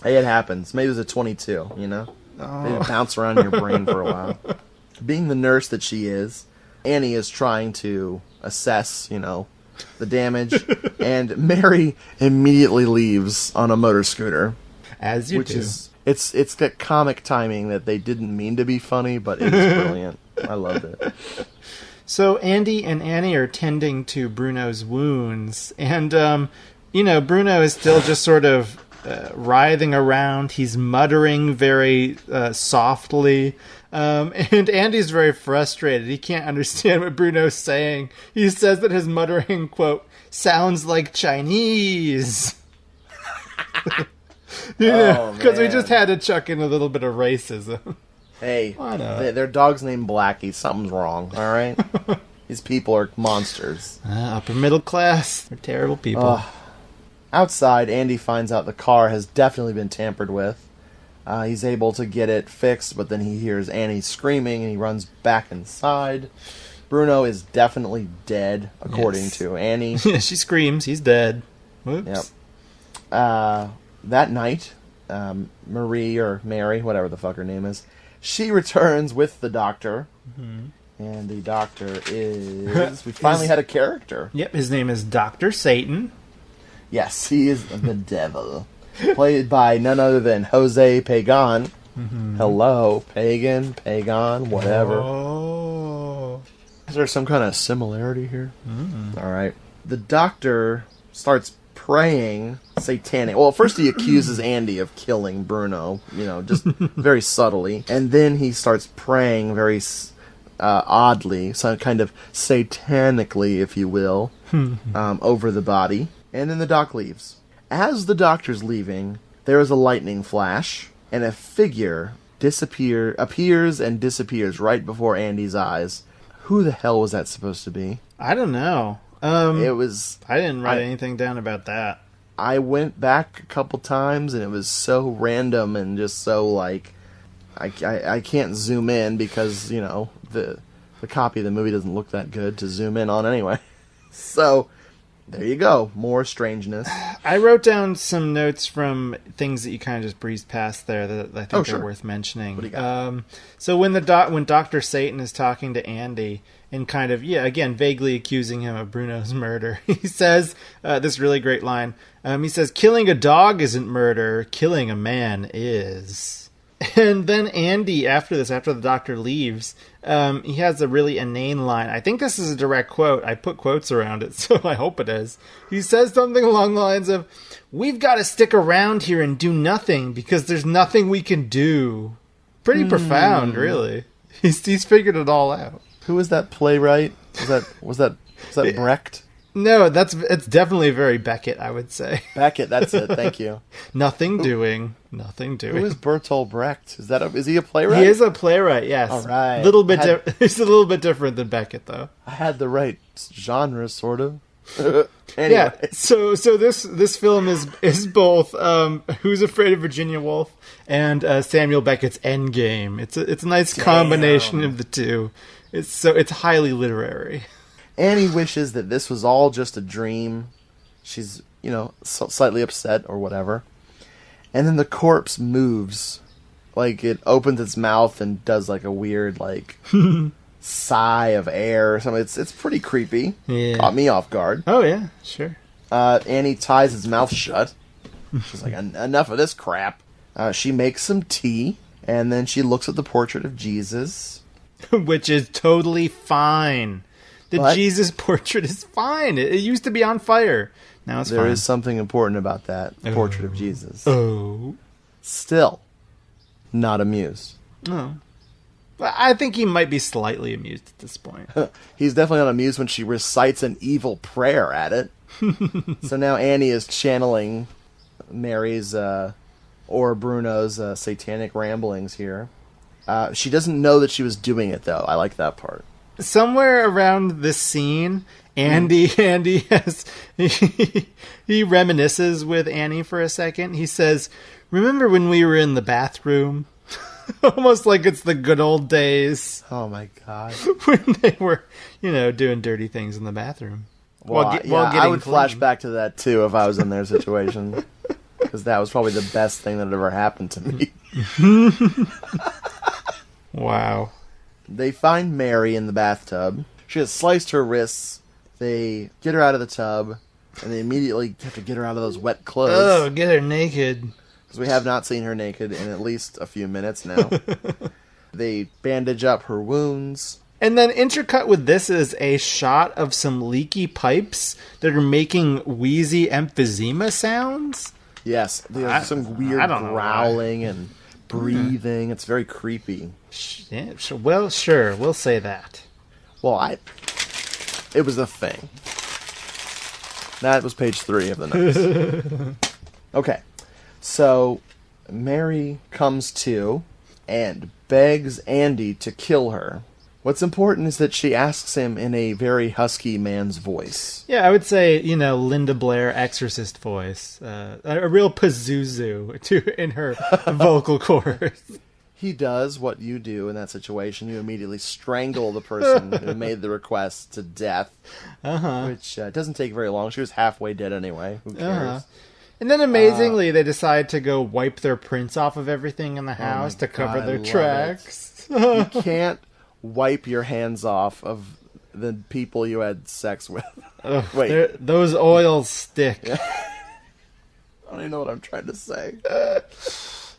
Hey, it happens. Maybe it was a 22, you know? Maybe bounce around in your brain for a while. Being the nurse that she is, Annie is trying to assess, the damage, and Mary immediately leaves on a motor scooter. As you do. It's that comic timing that they didn't mean to be funny, but it is brilliant. I loved it. So Andy and Annie are tending to Bruno's wounds, and, Bruno is still just sort of writhing around. He's muttering very softly, and Andy's very frustrated. He can't understand what Bruno's saying. He says that his muttering, quote, sounds like Chinese. Because we just had to chuck in a little bit of racism. Hey, their dog's named Blackie. Something's wrong, all right? These people are monsters. Upper middle class. They're terrible people. Outside, Andy finds out the car has definitely been tampered with. He's able to get it fixed, but then he hears Annie screaming, and he runs back inside. Bruno is definitely dead, according to Annie. Yeah, she screams. He's dead. Whoops. Yep. That night, Marie, or Mary, whatever the fuck her name is, she returns with the doctor. And the doctor is... We finally had a character. Yep, his name is Dr. Satan. Yes, he is the devil. Played by none other than Jose Pagan. Hello, Pagan, whatever. Oh. Is there some kind of similarity here? All right. The doctor starts praying satanic. Well, first he accuses Andy of killing Bruno, just very subtly. And then he starts praying very oddly, so kind of satanically, if you will, over the body. And then the doc leaves. As the doctor's leaving, there is a lightning flash, and a figure appears and disappears right before Andy's eyes. Who the hell was that supposed to be? I don't know. It was... I didn't write anything down about that. I went back a couple times, and it was so random and just so, like... I can't zoom in because, you know, the copy of the movie doesn't look that good to zoom in on anyway. So, there you go. More strangeness. I wrote down some notes from things that you kind of just breezed past there that I think are worth mentioning. What do you got? So when Dr. Satan is talking to Andy and kind of, again, vaguely accusing him of Bruno's murder, he says this really great line. He says, "Killing a dog isn't murder. Killing a man is." And then Andy, after the doctor leaves, he has a really inane line. I think this is a direct quote. I put quotes around it, so I hope it is. He says something along the lines of, "We've got to stick around here and do nothing because there's nothing we can do." Pretty profound, really. He's figured it all out. Who was that playwright? Was that Brecht? No, it's definitely very Beckett, I would say. Beckett, that's it. Thank you. Nothing doing. Who is Bertolt Brecht? Is he a playwright? He is a playwright, yes. All right. He's a little bit different than Beckett, though. I had the right genre, sort of. Anyway. Yeah. So this film is both Who's Afraid of Virginia Woolf and Samuel Beckett's Endgame. It's a nice combination of the two. It's highly literary. Annie wishes that this was all just a dream. She's, slightly upset or whatever. And then the corpse moves. Like, it opens its mouth and does, like, a weird, like, sigh of air or something. It's pretty creepy. Yeah. Caught me off guard. Oh, yeah, sure. Annie ties its mouth shut. She's like, enough of this crap. She makes some tea, and then she looks at the portrait of Jesus. Which is totally fine. The Jesus portrait is fine. It used to be on fire. Now it's fine. There is something important about that portrait of Jesus. Oh. Still, not amused. Oh. I think he might be slightly amused at this point. He's definitely not amused when she recites an evil prayer at it. So now Annie is channeling Mary's or Bruno's satanic ramblings here. She doesn't know that she was doing it, though. I like that part. Somewhere around this scene, Andy has he reminisces with Annie for a second. He says, "Remember when we were in the bathroom?" Almost like it's the good old days. Oh my god! When they were, doing dirty things in the bathroom. Well, I would flash back to that too if I was in their situation, because that was probably the best thing that ever happened to me. Wow. They find Mary in the bathtub. She has sliced her wrists. They get her out of the tub, and they immediately have to get her out of those wet clothes. Oh, get her naked. Because we have not seen her naked in at least a few minutes now. They bandage up her wounds. And then intercut with this is a shot of some leaky pipes that are making wheezy emphysema sounds. Yes, there's some weird growling and breathing. It's very creepy. Yeah, well, sure, we'll say that. Well, it was a thing. That was page 3 of the notes. Okay, so Mary comes to and begs Andy to kill her. What's important is that she asks him in a very husky man's voice. Yeah, I would say, Linda Blair exorcist voice. A real Pazuzu in her vocal cords. He does what you do in that situation. You immediately strangle the person who made the request to death. Which doesn't take very long. She was halfway dead anyway. Who cares? And then amazingly, they decide to go wipe their prints off of everything in the house to cover their tracks. You can't wipe your hands off of the people you had sex with. Wait. Those oils stick. I don't even know what I'm trying to say.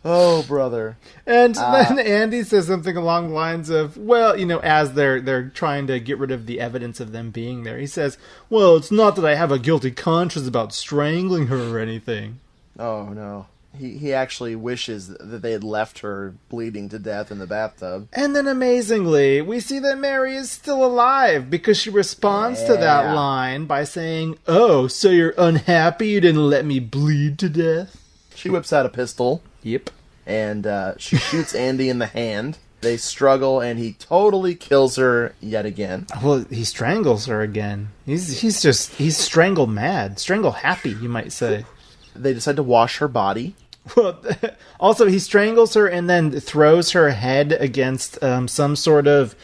Oh, brother. And then Andy says something along the lines of, well, as they're trying to get rid of the evidence of them being there, he says, well, it's not that I have a guilty conscience about strangling her or anything. Oh, no. He actually wishes that they had left her bleeding to death in the bathtub. And then amazingly, we see that Mary is still alive because she responds to that line by saying, oh, so you're unhappy you didn't let me bleed to death? She whips out a pistol. Yep. and she shoots Andy in the hand. They struggle, and he totally kills her yet again. Well, he strangles her again. He's strangle mad, strangle happy, you might say. They decide to wash her body. Well, also, he strangles her and then throws her head against some sort of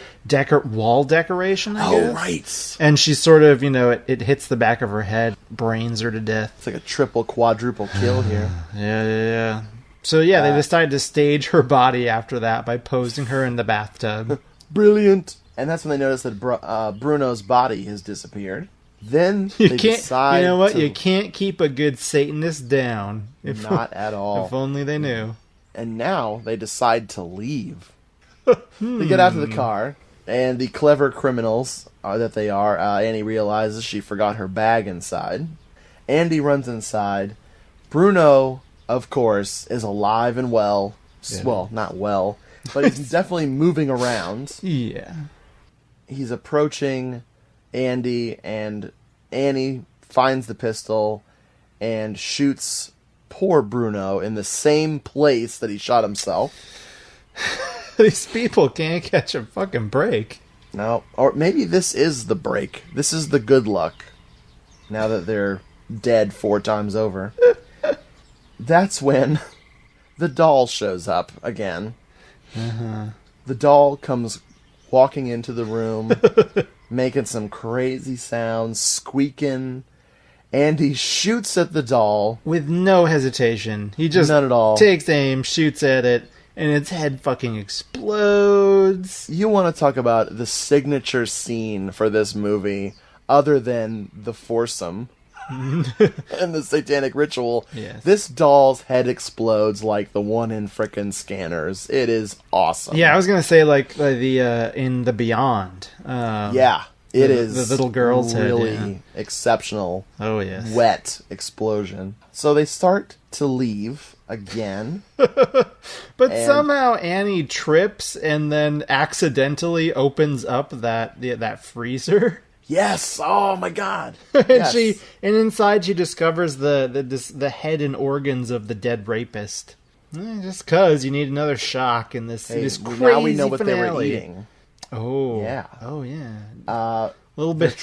wall decoration, I guess. Oh, right. And she sort of, it hits the back of her head, brains her to death. It's like a triple, quadruple kill here. Yeah. So, yeah, they decide to stage her body after that by posing her in the bathtub. Brilliant. And that's when they notice that Bruno's body has disappeared. Then they decide you know what? You can't keep a good Satanist down. Not at all. If only they knew. And now they decide to leave. They get out of the car, and the clever criminals that they are, Annie realizes she forgot her bag inside. Andy runs inside. Bruno, of course, is alive and well. Yeah. Well, not well, but he's definitely moving around. Yeah. He's approaching Andy, and Annie finds the pistol and shoots poor Bruno in the same place that he shot himself. These people can't catch a fucking break. No, or maybe this is the break. This is the good luck. Now that they're dead 4 times over. That's when the doll shows up again. Uh-huh. The doll comes walking into the room, making some crazy sounds, squeaking. Andy shoots at the doll. With no hesitation. He just None at all. Takes aim, shoots at it, and its head fucking explodes. You want to talk about the signature scene for this movie, other than the foursome and the satanic ritual. Yes. This doll's head explodes like the one in frickin' Scanners. It is awesome. Yeah, I was gonna say like the in the Beyond. Yeah, it is the little girl's really head. Yeah. Exceptional. Oh yes, wet explosion. So they start to leave again. But somehow Annie trips and then accidentally opens up that freezer. Yes! Oh my god! And Yes. and inside she discovers the head and organs of the dead rapist. Just cause you need another shock in this crazy now we know what finale. they were eating. Oh Yeah. Oh yeah. A little bit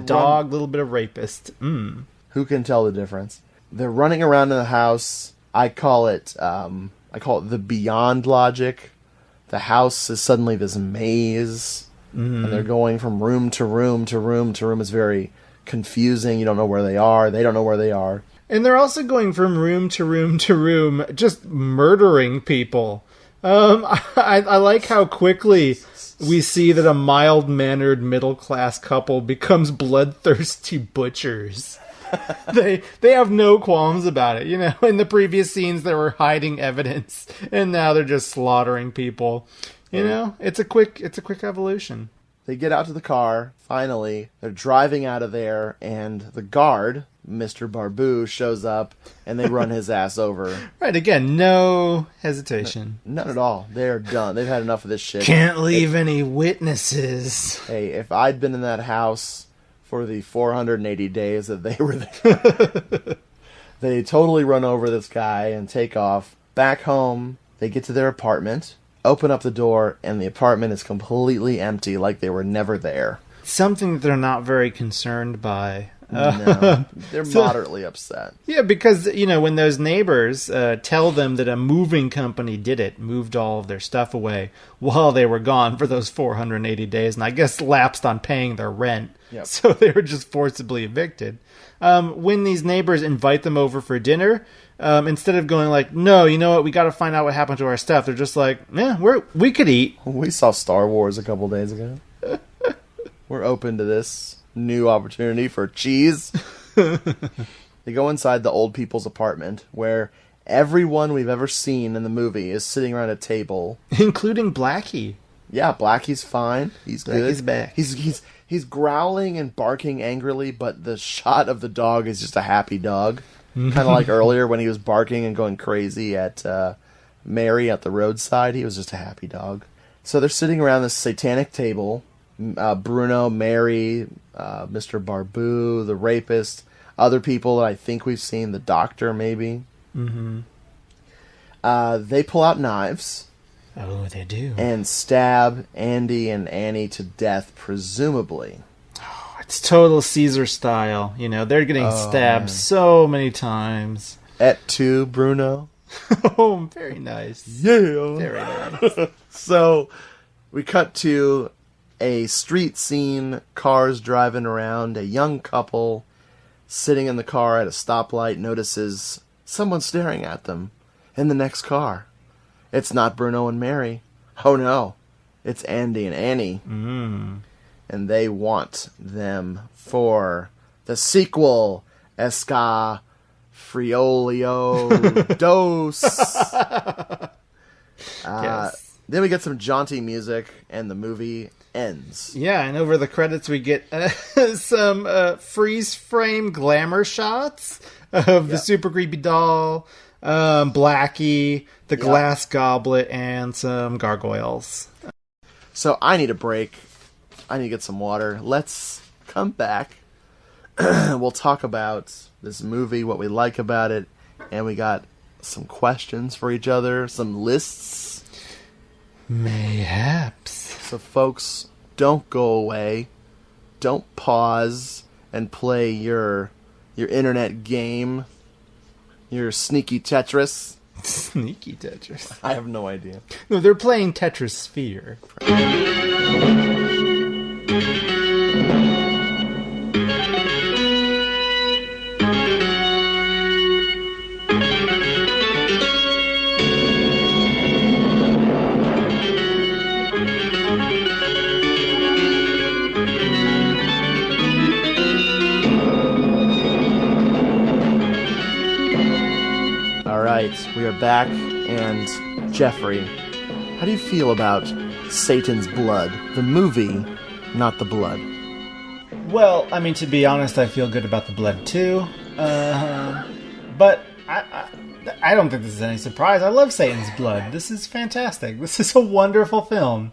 dog, little bit of rapist. Who can tell the difference? They're running around in the house. I call it the beyond logic. The house is suddenly this maze. And they're going from room to room to room to room. It's very confusing. You don't know where they are. They don't know where they are. And they're also going from room to room to room, just murdering people. I like how quickly we see that a mild-mannered middle-class couple becomes bloodthirsty butchers. They have no qualms about it. In the previous scenes they were hiding evidence, and now they're just slaughtering people. It's a quick evolution. They get out to the car, finally. They're driving out of there, and the guard, Mr. Barbu, shows up, and they run his ass over. Right, again, no hesitation. None at all. They're done. They've had enough of this shit. Can't leave any witnesses. Hey, if I'd been in that house for the 480 days that they were there, they totally run over this guy and take off. Back home, they get to their apartment, open up the door, and the apartment is completely empty, like they were never there. Something that they're not very concerned by. No, they're moderately upset. Yeah, because, when those neighbors tell them that a moving company moved all of their stuff away while they were gone for those 480 days, and I guess lapsed on paying their rent. Yep. So they were just forcibly evicted. When these neighbors invite them over for dinner, instead of going like, no, you know what, we got to find out what happened to our stuff, they're just like, yeah, we could eat. We saw Star Wars a couple days ago. We're open to this new opportunity for cheese. They go inside the old people's apartment, where everyone we've ever seen in the movie is sitting around a table. Including Blackie. Yeah, Blackie's fine. He's good. Blackie's back. He's growling and barking angrily, but the shot of the dog is just a happy dog. Kind of like earlier when he was barking and going crazy at Mary at the roadside. He was just a happy dog. So they're sitting around this satanic table. Bruno, Mary, Mr. Barbu, the rapist, other people that I think we've seen, the doctor maybe. They pull out knives. Oh, they do. And stab Andy and Annie to death, presumably. It's total Caesar style. You know, they're getting stabbed so many times. Et tu, Bruno? Oh, very nice. Yeah. Very nice. So, we cut to a street scene, cars driving around. A young couple sitting in the car at a stoplight notices someone staring at them in the next car. It's not Bruno and Mary. Oh no, it's Andy and Annie. And they want them for the sequel, Escalation Dos. Yes. Then we get some jaunty music, and the movie ends. Yeah, and over the credits we get some freeze frame glamour shots of the super creepy doll, Blackie, the glass goblet, and some gargoyles. So I need a break. I need to get some water. Let's come back. We'll talk about this movie, what we like about it, and we got some questions for each other, some lists. Mayhaps. So folks, don't go away. Don't pause and play your internet game. Your sneaky Tetris. Sneaky Tetris. I have no idea. No, they're playing Tetris Sphere. We are back, and Jeffrey, how do you feel about Satan's Blood? The movie, not the blood. Well, I mean, to be honest, I feel good about the blood too. But I don't think this is any surprise. I love Satan's Blood. This is fantastic. This is a wonderful film.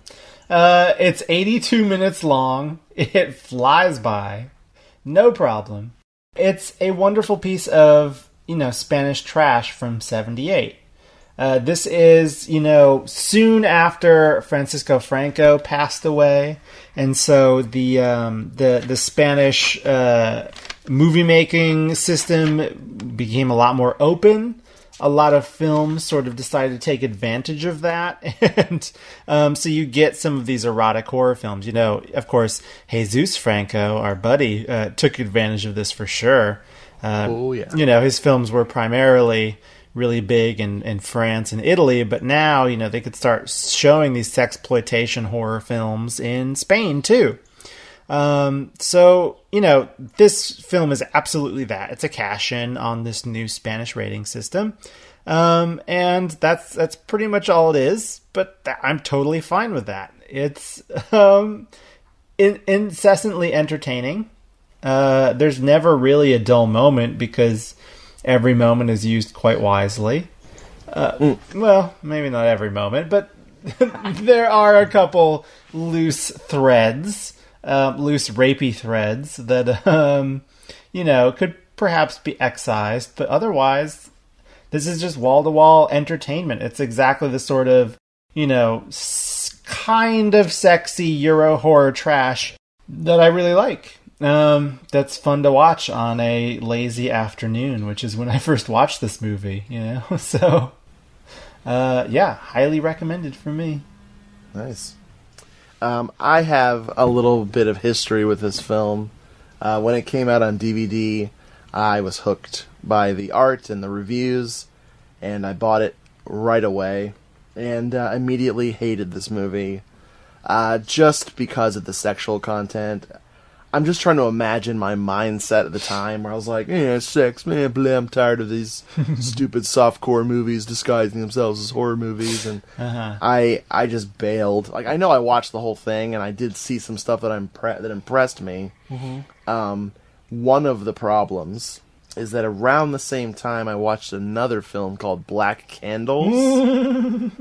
It's 82 minutes long. It flies by. No problem. It's a wonderful piece of, Spanish trash from 78. This is, soon after Francisco Franco passed away, and so the Spanish movie making system became a lot more open. A lot of films sort of decided to take advantage of that, and so you get some of these erotic horror films. Of course, Jesus Franco, our buddy, took advantage of this for sure. His films were primarily really big in France and Italy, but now, they could start showing these sexploitation horror films in Spain too. So, this film is absolutely that. It's a cash-in on this new Spanish rating system. And that's pretty much all it is, but I'm totally fine with that. It's incessantly entertaining. There's never really a dull moment because every moment is used quite wisely. Well, maybe not every moment, but there are a couple loose threads, loose rapey threads that, could perhaps be excised, but otherwise, this is just wall-to-wall entertainment. It's exactly the sort of, kind of sexy Euro horror trash that I really like. That's fun to watch on a lazy afternoon, which is when I first watched this movie, So, highly recommended for me. Nice. I have a little bit of history with this film. When it came out on DVD, I was hooked by the art and the reviews, and I bought it right away, and immediately hated this movie, just because of the sexual content. I'm just trying to imagine my mindset at the time where I was like, sex, man, blah, I'm tired of these stupid softcore movies disguising themselves as horror movies, and I just bailed. Like, I know I watched the whole thing, and I did see some stuff that that impressed me. One of the problems is that around the same time I watched another film called Black Candles,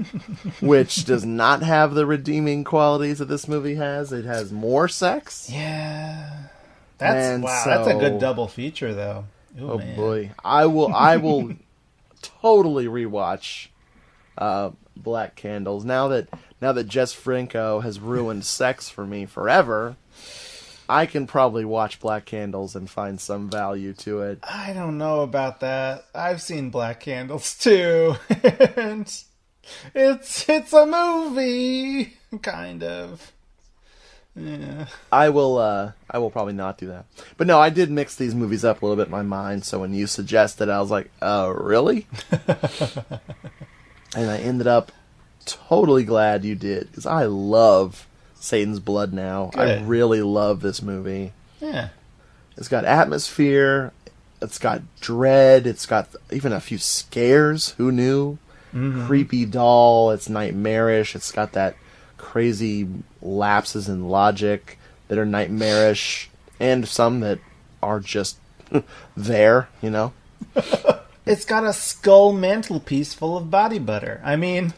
which does not have the redeeming qualities that this movie has. It has more sex. Yeah. That's a good double feature, though. Ooh, oh, man. Boy. I will totally rewatch Black Candles. Now that Jess Franco has ruined sex for me forever, I can probably watch Black Candles and find some value to it. I don't know about that. I've seen Black Candles too. And it's a movie, kind of. Yeah. I will probably not do that. But no, I did mix these movies up a little bit in my mind, so when you suggested, I was like, oh, really? And I ended up totally glad you did, because I love Satan's Blood now. Good. I really love this movie. Yeah. It's got atmosphere, it's got dread, it's got even a few scares, who knew? Mm-hmm. Creepy doll, it's nightmarish, it's got that crazy lapses in logic that are nightmarish, and some that are just there, you know? It's got a skull mantelpiece full of body butter. I mean,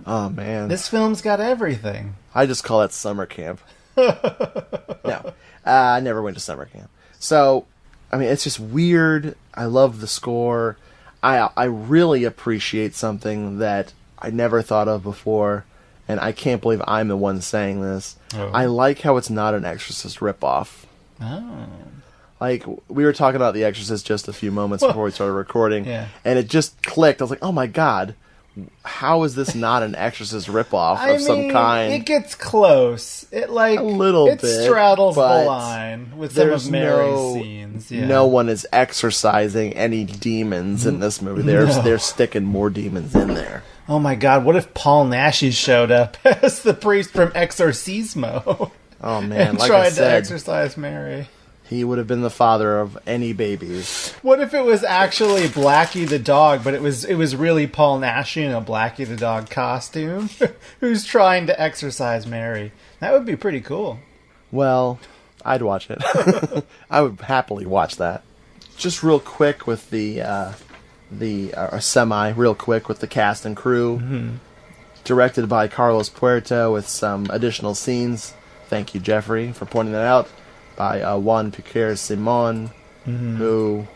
oh man, this film's got everything. I just call it summer camp. No, I never went to summer camp. So, I mean, it's just weird. I love the score. I really appreciate something that I never thought of before, and I can't believe I'm the one saying this. Oh. I like how it's not an Exorcist ripoff. Oh. Like, we were talking about The Exorcist just a few moments before we started recording, Yeah. and it just clicked. I was like, oh my god, how is this not an Exorcist ripoff of some kind? It gets close. It like a little it bit, straddles the but line with some of Mary's scenes. Yeah. No one is exorcising any demons in this movie. They're sticking more demons in there. Oh my god, what if Paul Naschy showed up as the priest from Exorcismo? Oh man, and like tried I said, to exorcise Mary. He would have been the father of any babies. What if it was actually Blackie the dog, but it was really Paul Naschy in a Blackie the dog costume who's trying to exorcise Mary? That would be pretty cool. Well, I'd watch it. I would happily watch that. Just real quick with the real quick with the cast and crew. Mm-hmm. Directed by Carlos Puerto with some additional scenes. Thank you, Jeffrey, for pointing that out. By Juan Piquer Simon, who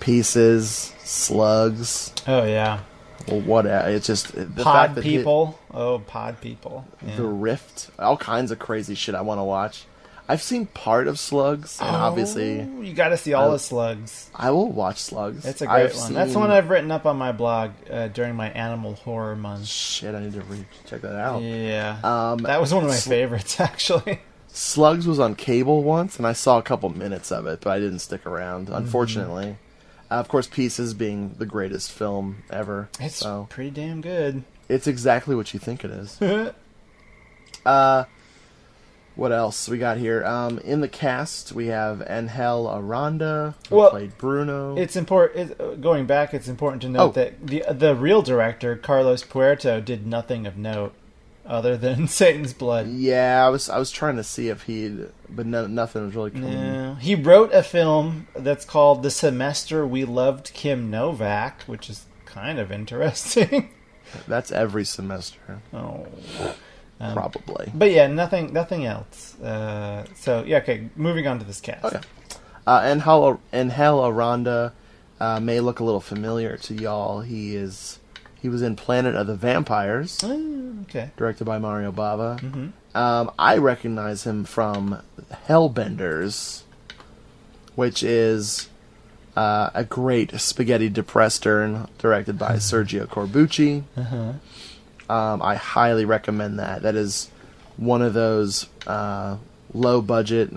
pieces, slugs. Oh yeah. Well, what? It's just the Pod fact that people. Pod people. Yeah. The Rift, all kinds of crazy shit I want to watch. I've seen part of Slugs, and obviously you got to see all the Slugs. I will watch Slugs. It's a great one. That's one I've written up on my blog during my Animal Horror Month. Shit, I need to check that out. Yeah, that was one of my favorites actually. Slugs was on cable once, and I saw a couple minutes of it, but I didn't stick around, unfortunately. Of course, Pieces being the greatest film ever. It's pretty damn good. It's exactly what you think it is. What else we got here? In the cast, we have Angel Aranda, who played Bruno. It's important. Going back, it's important to note that the real director, Carlos Puerto, did nothing of note other than Satan's Blood. Yeah, I was trying to see if but nothing was really coming. Yeah. He wrote a film that's called The Semester We Loved Kim Novak, which is kind of interesting. That's every semester. Oh. Probably. But yeah, nothing else. Okay, moving on to this cast. Okay. Angel Aranda may look a little familiar to y'all. He was in Planet of the Vampires. Okay. Directed by Mario Bava. Mm-hmm. I recognize him from Hellbenders, which is a great spaghetti depressed directed by Sergio Corbucci. Uh-huh. I highly recommend that. That is one of those not low budget.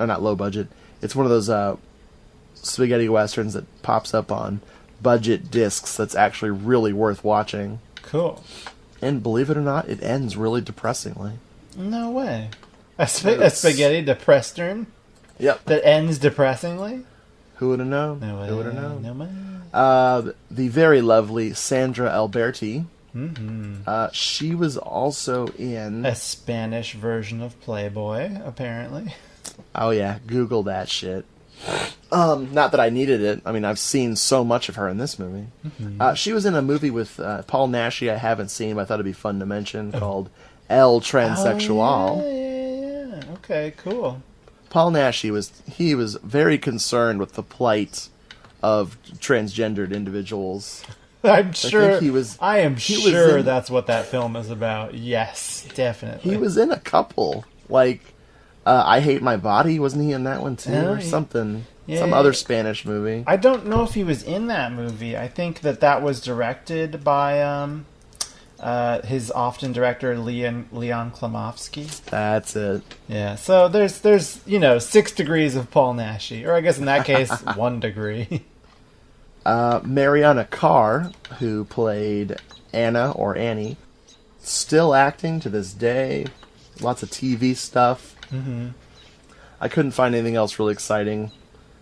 It's one of those spaghetti westerns that pops up on budget discs that's actually really worth watching. Cool. And believe it or not, it ends really depressingly. No way. A spaghetti depressed-ern? Yep. That ends depressingly? Who would have known? No way. Who would have known? No way. The very lovely Sandra Alberti. Mm-hmm. She was also in a Spanish version of Playboy, apparently. Oh yeah, Google that shit. Not that I needed it. I mean, I've seen so much of her in this movie. Mm-hmm. She was in a movie with Paul Naschy I haven't seen, but I thought it'd be fun to mention, called El Transsexual. Oh, yeah. Okay, cool. Paul Naschy was very concerned with the plight of transgendered individuals I'm sure. I am he sure was that's what that film is about. Yes, definitely. He was in a couple. Like, I Hate My Body. Wasn't he in that one too? Or something. Yeah, some other Spanish movie. I don't know if he was in that movie. I think that was directed by his often director Leon Klimovsky. That's it. Yeah. So there's 6 degrees of Paul Naschy, or I guess in that case 1 degree. Mariana Carr, who played Anna or Annie, still acting to this day. Lots of TV stuff. Mm-hmm. I couldn't find anything else really exciting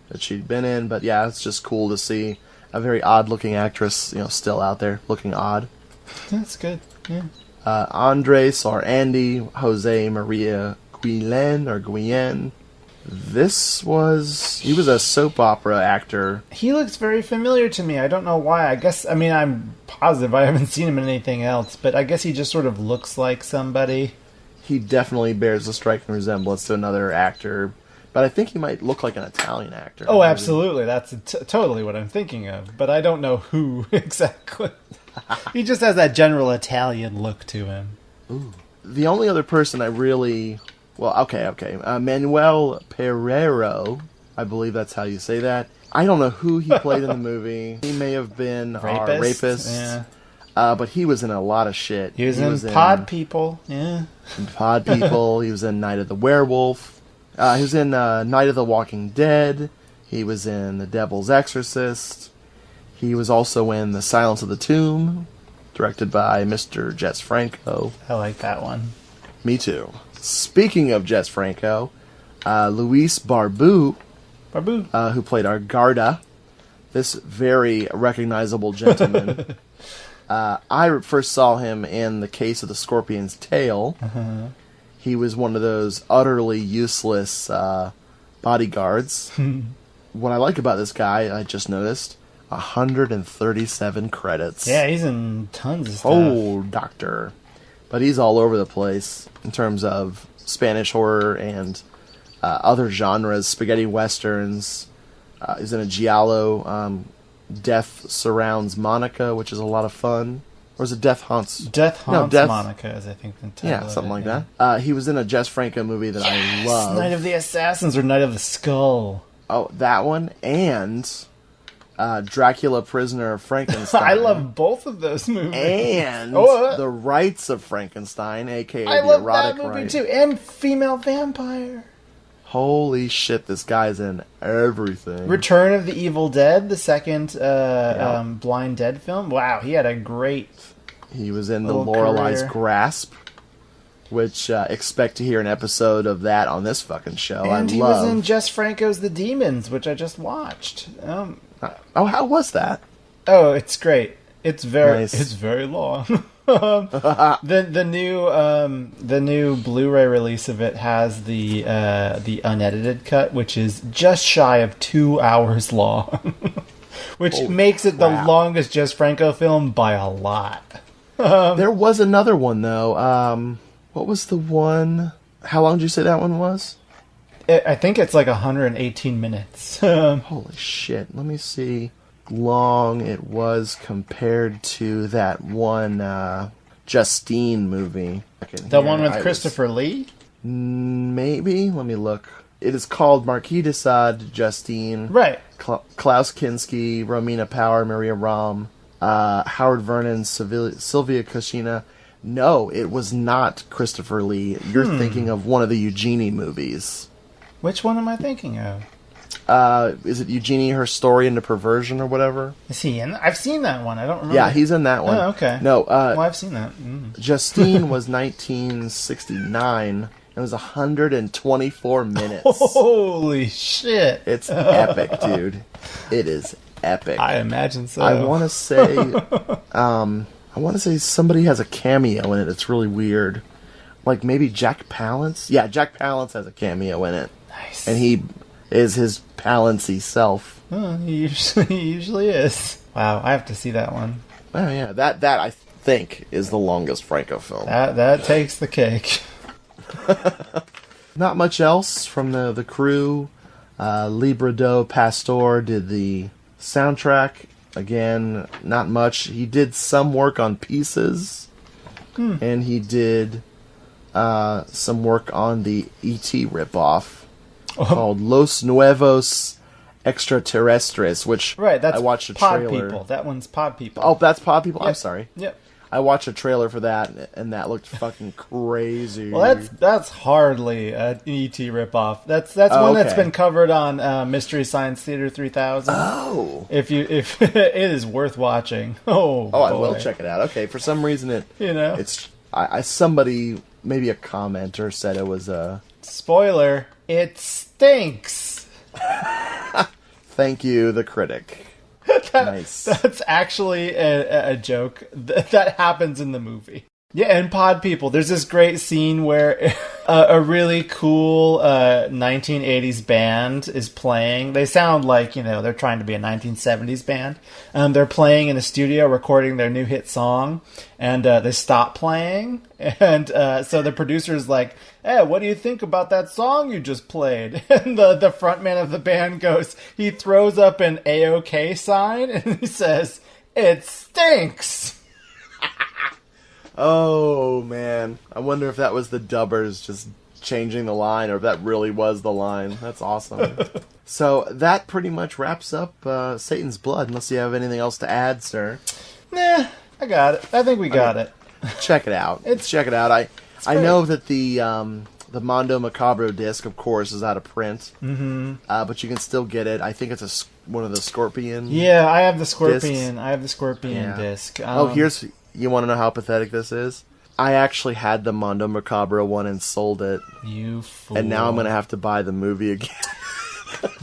that she'd been in, but yeah, it's just cool to see a very odd-looking actress, still out there looking odd. That's good. Yeah. Andres or Andy Jose Maria Guillen. He was a soap opera actor. He looks very familiar to me. I don't know why. I'm positive I haven't seen him in anything else, but I guess he just sort of looks like somebody. He definitely bears a striking resemblance to another actor, but I think he might look like an Italian actor. Oh, absolutely. That's totally what I'm thinking of, but I don't know who exactly. He just has that general Italian look to him. Ooh. The only other person I really... Well, okay. Manuel Pereiro, I believe that's how you say that. I don't know who he played in the movie. He may have been our rapist. Yeah. But he was in a lot of shit. He was in Pod People. Yeah. In Pod People. He was in Night of the Werewolf. He was in Night of the Walking Dead. He was in The Devil's Exorcist. He was also in The Silence of the Tomb, directed by Mr. Jess Franco. I like that one. Me too. Speaking of Jess Franco, Luis Barbu, who played our Garda, this very recognizable gentleman. I first saw him in The Case of the Scorpion's Tail. Uh-huh. He was one of those utterly useless bodyguards. What I like about this guy, I just noticed, 137 credits. Yeah, he's in tons of stuff. Oh, doctor. But he's all over the place in terms of Spanish horror and other genres, spaghetti westerns. He's in a giallo, Death Surrounds Monica, which is a lot of fun. Or is it Death Haunts? Death Monica is, I think, the title. Yeah, something like that. He was in a Jess Franco movie that I love. Night of the Assassins or Night of the Skull. Oh, that one. And Dracula, Prisoner of Frankenstein. I love both of those movies. And The Rites of Frankenstein, a.k.a. I the love erotic that movie rite. too. And Female Vampire. Holy shit, this guy's in everything. Return of the Evil Dead, the second Blind Dead film. Wow, he had a great... He was in The Lorelei's Grasp, which expect to hear an episode of that on this fucking show. And he was in Jess Franco's The Demons, which I just watched. How was that? Oh, it's great. It's very Nice. It's very long. The new Blu-ray release of it has the unedited cut, which is just shy of 2 hours long, which makes it the longest Jess Franco film by a lot. There was another one though. What was the one? How long did you say that one was? I think it's like 118 minutes. Holy shit! Let me see. Long it was compared to that one Justine movie. The one with Christopher Lee? Maybe. Let me look. It is called Marquis de Sade, Justine. Right. Klaus Kinski, Romina Power, Maria Rom, Howard Vernon, Sylvia Koshina. No, it was not Christopher Lee. You're thinking of one of the Eugenie movies. Which one am I thinking of? Is it Eugenie, Her Story and the Perversion or whatever? Is he in? I've seen that one. I don't remember. Yeah, he's in that one. Oh, okay. No, well, I've seen that. Justine was 1969. It was 124 minutes. Holy shit! It's epic, dude. It is epic. I imagine so. I want to say somebody has a cameo in it. It's really weird. Like maybe Jack Palance? Yeah, Jack Palance has a cameo in it. Nice. And he is his Palance-y self. Oh, he usually is. Wow, I have to see that one. Oh yeah, that I think is the longest Franco film. That takes the cake. Not much else from the crew. Libra do Pastor did the soundtrack. Again, not much. He did some work on Pieces, and he did some work on the E.T. ripoff called Los Nuevos Extraterrestres, which that's I watched a Pod trailer. People. That one's Pod People. Oh, that's Pod People? Yep. I'm sorry. Yep. I watched a trailer for that, and that looked fucking crazy. Well, that's hardly an E.T. ripoff. That's one that's been covered on Mystery Science Theater 3000. Oh, if it is worth watching. Oh, I will check it out. Okay, for some reason it's somebody, maybe a commenter said it was a spoiler. It stinks. Thank you, the critic. Nice. That's actually a joke that happens in the movie. Yeah, and Pod People, there's this great scene where a really cool 1980s band is playing. They sound like, they're trying to be a 1970s band. They're playing in a studio recording their new hit song, and they stop playing. And so the producer's like, hey, what do you think about that song you just played? And the frontman of the band he throws up an A-OK sign, and he says, it stinks! Oh, man. I wonder if that was the dubbers just changing the line, or if that really was the line. That's awesome. So that pretty much wraps up Satan's Blood, unless you have anything else to add, sir. Nah, I got it. I think we got it. Check it out. Check it out. I know that the Mondo Macabro disc, of course, is out of print. Mm-hmm. But you can still get it. I think it's one of the Scorpion. Yeah, I have the Scorpion. Discs. I have the Scorpion disc. You want to know how pathetic this is? I actually had the Mondo Macabro one and sold it. You fool. And now I'm going to have to buy the movie again.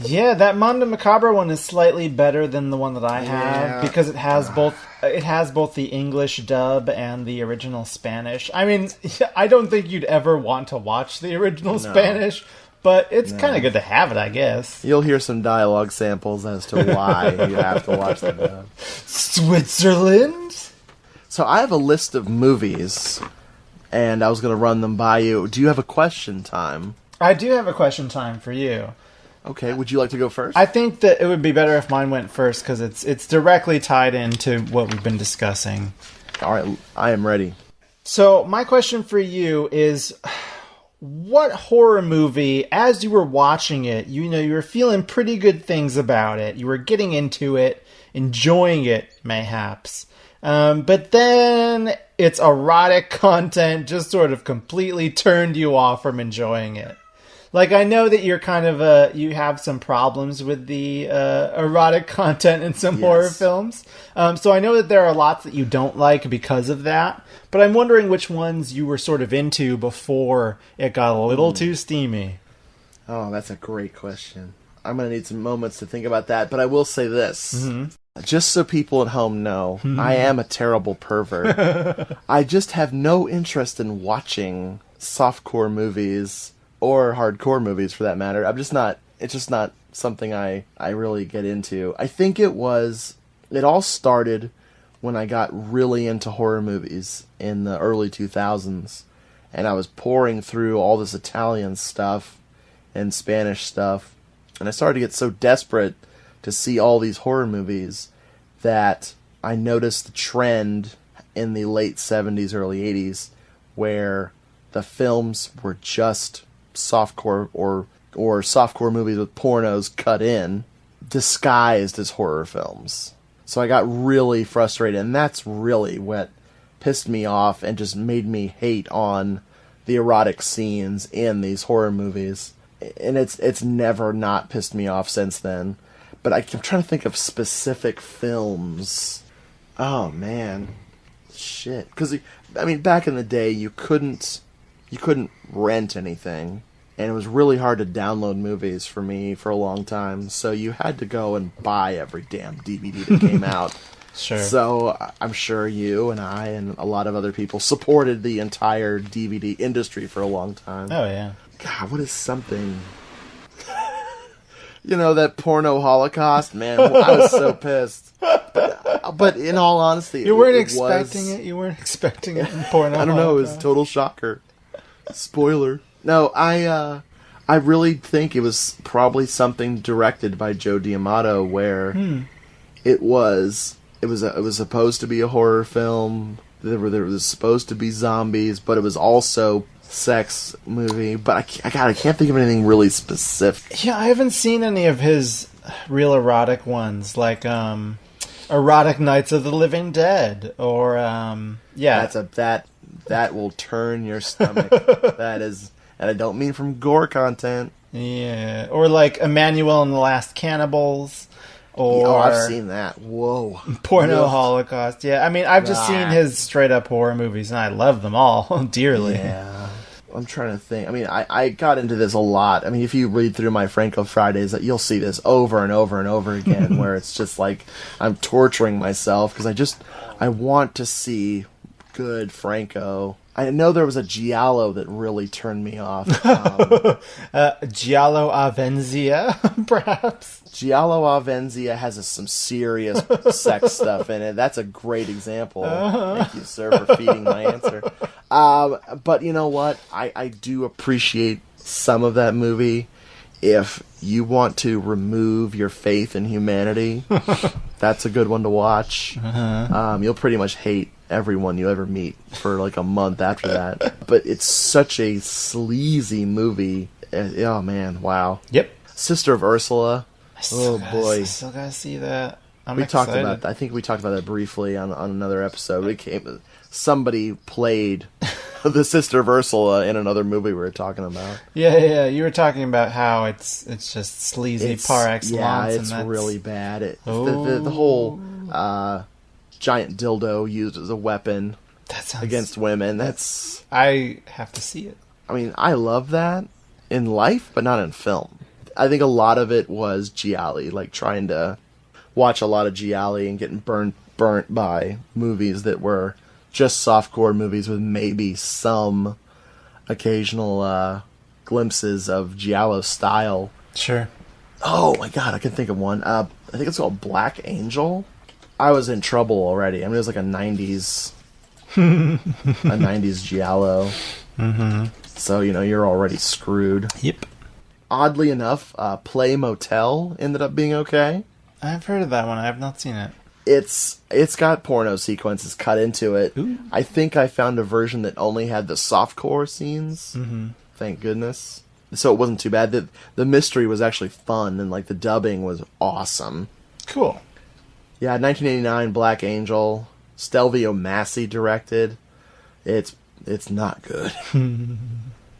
Yeah, that Mondo Macabro one is slightly better than the one that I have because it has both the English dub and the original Spanish. I mean, I don't think you'd ever want to watch the original Spanish, but it's kind of good to have it, I guess. You'll hear some dialogue samples as to why you have to watch the dub. Switzerland? So I have a list of movies, and I was going to run them by you. Do you have a question time? I do have a question time for you. Okay, would you like to go first? I think that it would be better if mine went first because it's directly tied into what we've been discussing. All right, I am ready. So my question for you is, what horror movie, as you were watching it, you were feeling pretty good things about it. You were getting into it, enjoying it, mayhaps. But then its erotic content just sort of completely turned you off from enjoying it. Like, I know that you're kind of, you have some problems with the erotic content in some horror films. So I know that there are lots that you don't like because of that. But I'm wondering which ones you were sort of into before it got a little too steamy. Oh, that's a great question. I'm going to need some moments to think about that. But I will say this. Mm-hmm. Just so people at home know, I am a terrible pervert. I just have no interest in watching softcore movies, or hardcore movies for that matter. It's just not something I really get into. I think it all started when I got really into horror movies in the early 2000s. And I was pouring through all this Italian stuff and Spanish stuff. And I started to get so desperate to see all these horror movies that I noticed the trend in the late 70s, early 80s, where the films were just softcore or softcore movies with pornos cut in, disguised as horror films. So I got really frustrated, and that's really what pissed me off and just made me hate on the erotic scenes in these horror movies. And it's never not pissed me off since then. But I'm trying to think of specific films. Oh, man. Shit. Because, I mean, back in the day, you couldn't rent anything. And it was really hard to download movies for me for a long time. So you had to go and buy every damn DVD that came out. Sure. So I'm sure you and I and a lot of other people supported the entire DVD industry for a long time. Oh, yeah. God, what is something... that porno holocaust, man, I was so pissed. But in all honesty, you weren't expecting it. You weren't expecting it in porno. I don't know. It was a total shocker. Spoiler. No, I really think it was probably something directed by Joe D'Amato where It was supposed to be a horror film. There was supposed to be zombies, but it was also sex movie. But I can't think of anything really specific. Yeah, I haven't seen any of his real erotic ones, like Erotic Nights of the Living Dead, or that will turn your stomach. That is, and I don't mean from gore content. Yeah, or like Emmanuel and the Last Cannibals, or I've seen that. Whoa, Porno Ugh. Holocaust. Yeah, I mean, I've just seen his straight up horror movies, and I love them all dearly. Yeah. I'm trying to think. I mean, I got into this a lot. I mean, if you read through my Franco Fridays, you'll see this over and over and over again, where it's just like I'm torturing myself because I want to see good Franco. I know there was a Giallo that really turned me off. Giallo Avenzia, perhaps. Giallo Avenzia has some serious sex stuff in it. That's a great example. Thank you, sir, for feeding my answer. But you know what? I do appreciate some of that movie. If you want to remove your faith in humanity, that's a good one to watch. You'll pretty much hate everyone you ever meet for like a month after that. But it's such a sleazy movie. Oh man, wow. Yep. Sister of Ursula. I still gotta see that. I'm excited. Talked about that. I think we talked about that briefly on another episode. Somebody played the Sister of Ursula in another movie we were talking about. Yeah. You were talking about how it's just sleazy par excellence. Yeah, it's really bad. The whole giant dildo used as a weapon against women. I have to see it. I mean, I love that in life, but not in film. I think a lot of it was gialli, like trying to watch a lot of gialli and getting burnt by movies that were just softcore movies with maybe some occasional glimpses of giallo style. Sure. Oh my god, I can think of one. I think it's called Black Angel. I was in trouble already. I mean, it was like a 90s giallo. Mm-hmm. So, you're already screwed. Yep. Oddly enough, Play Motel ended up being okay. I've heard of that one. I have not seen it. It's got porno sequences cut into it. Ooh. I think I found a version that only had the softcore scenes. Mm-hmm. Thank goodness. So it wasn't too bad. The mystery was actually fun, and like the dubbing was awesome. Cool. Yeah, 1989, Black Angel. Stelvio Massi directed. It's not good.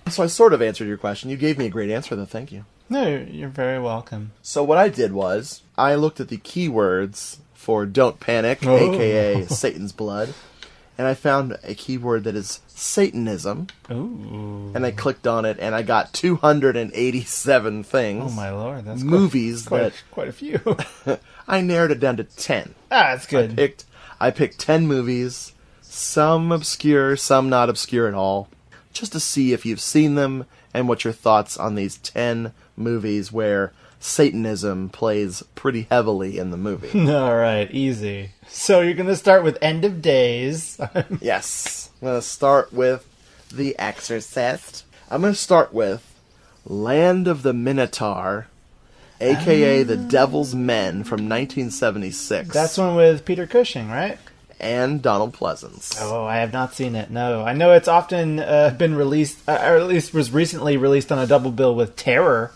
So I sort of answered your question. You gave me a great answer, though. Thank you. No, you're very welcome. So what I did was, I looked at the keywords for Don't Panic, a.k.a. Satan's Blood, and I found a keyword that is Satanism. Ooh. And I clicked on it, and I got 287 things. Oh, my Lord. That's movies quite a few. I narrowed it down to 10. That's good. I picked 10 movies, some obscure, some not obscure at all, just to see if you've seen them and what your thoughts on these 10 movies where Satanism plays pretty heavily in the movie. All right, easy. So you're going to start with End of Days. Yes. I'm going to start with The Exorcist. I'm going to start with Land of the Minotaur, a.k.a. The Devil's Men from 1976. That's one with Peter Cushing, right? And Donald Pleasance. Oh, I have not seen it, no. I know it's often been released, or at least was recently released on a double bill with Terror,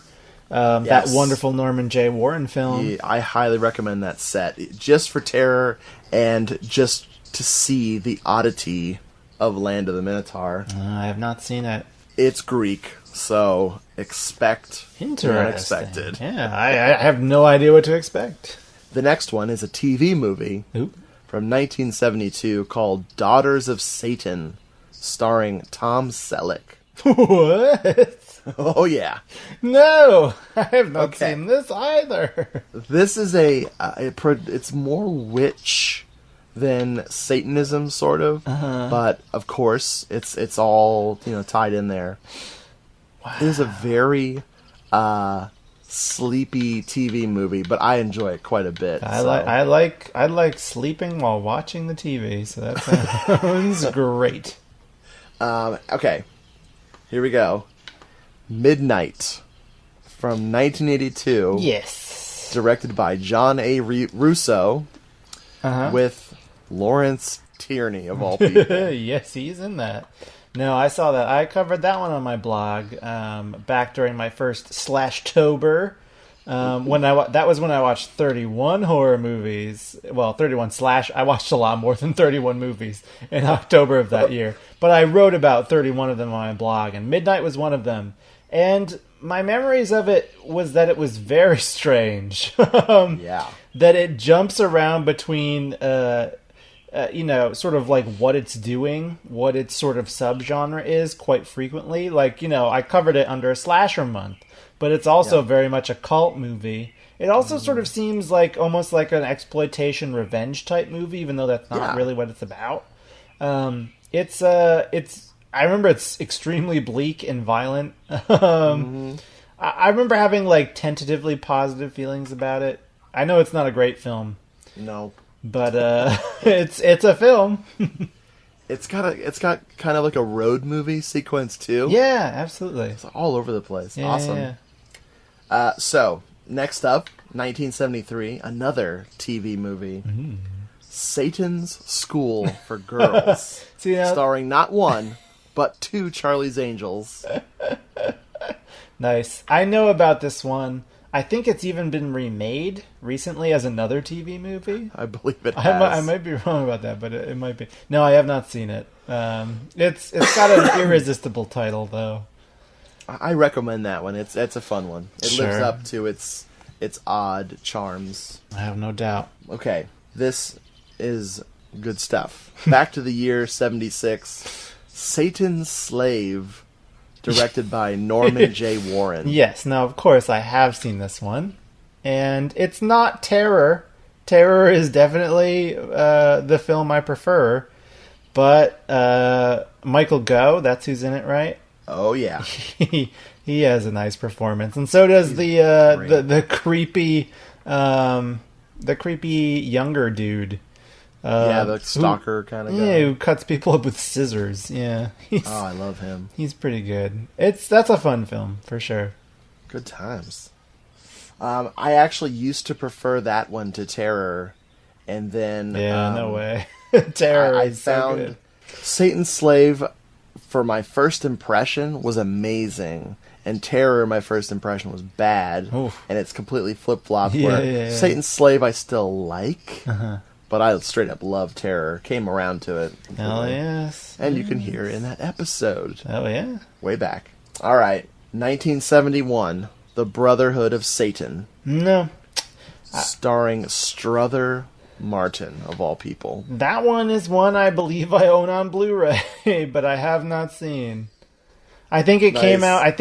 yes. That wonderful Norman J. Warren film. Yeah, I highly recommend that set, just for Terror and just to see the oddity of Land of the Minotaur. I have not seen it. It's Greek, so expect Interesting. the unexpected. Yeah, I have no idea what to expect. The next one is a TV movie. Ooh. From 1972 called Daughters of Satan, starring Tom Selleck. What? Oh, yeah. No, I have not seen this either. This is it's more witch than Satanism, sort of. Uh-huh. But, of course, it's all, tied in there. Wow. It is a very sleepy TV movie, but I enjoy it quite a bit. I like sleeping while watching the TV, so that sounds great. Okay, here we go. Midnight from 1982. Yes. directed by John A. Russo, with Lawrence Tierney, of all people. Yes, he's in that. No, I saw that. I covered that one on my blog back during my first /tober. That was when I watched 31 horror movies. Well, 31 / I watched a lot more than 31 movies in October of that year. But I wrote about 31 of them on my blog, and Midnight was one of them. And my memories of it was that it was very strange. Yeah. That it jumps around between, sort of like what it's doing, what its sort of subgenre is quite frequently. Like, I covered it under a slasher month, but it's also very much a cult movie. It also sort of seems like almost like an exploitation revenge type movie, even though that's not really what it's about. I remember it's extremely bleak and violent. I remember having like tentatively positive feelings about it. I know it's not a great film. No. But it's a film. It's got kind of like a road movie sequence too. Yeah, absolutely. It's all over the place. Yeah, awesome. Yeah. So next up, 1973, another TV movie, Satan's School for Girls, starring not one but 2 Charlie's Angels. Nice. I know about this one. I think it's even been remade recently as another TV movie. I believe it has. I might be wrong about that, but it might be. No, I have not seen it. It's got an irresistible title, though. I recommend that one. It's a fun one. It Sure. lives up to its odd charms. I have no doubt. Okay, this is good stuff. Back to the year 76. Satan's Slave, directed by Norman J. Warren. Yes, now of course I have seen this one. And it's not Terror. Terror is definitely the film I prefer. But Michael Gough, that's who's in it, right? Oh yeah. He has a nice performance. And so does the creepy younger dude. The stalker kind of guy. Yeah, who cuts people up with scissors. Yeah. I love him. He's pretty good. That's a fun film, for sure. Good times. I actually used to prefer that one to Terror, and then... Yeah, no way. Terror I is so found good. Satan's Slave, for my first impression, was amazing. And Terror, my first impression, was bad. Oof. And it's completely flip-flopped. Yeah, where yeah. Satan's Slave I still like, Uh-huh. but I straight up love Terror. Came around to it. Hell yes. And you can hear it in that episode. Oh, yeah. Way back. All right. 1971, The Brotherhood of Satan. No. Starring Strother Martin, of all people. That one is one I believe I own on Blu-ray, but I have not seen. I think it came out...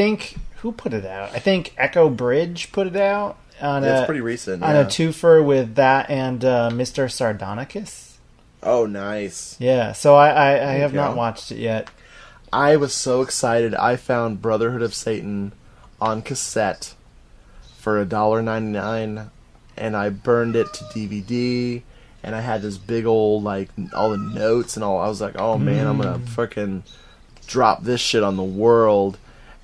Who put it out? I think Echo Bridge put it out. It's pretty recent, on a twofer with that and Mr. Sardonicus. Oh, nice. Yeah, so I have not watched it yet. I was so excited. I found Brotherhood of Satan on cassette for $1.99, and I burned it to DVD, and I had this big old, like, all the notes and all. I was like, oh, man, I'm going to fucking drop this shit on the world.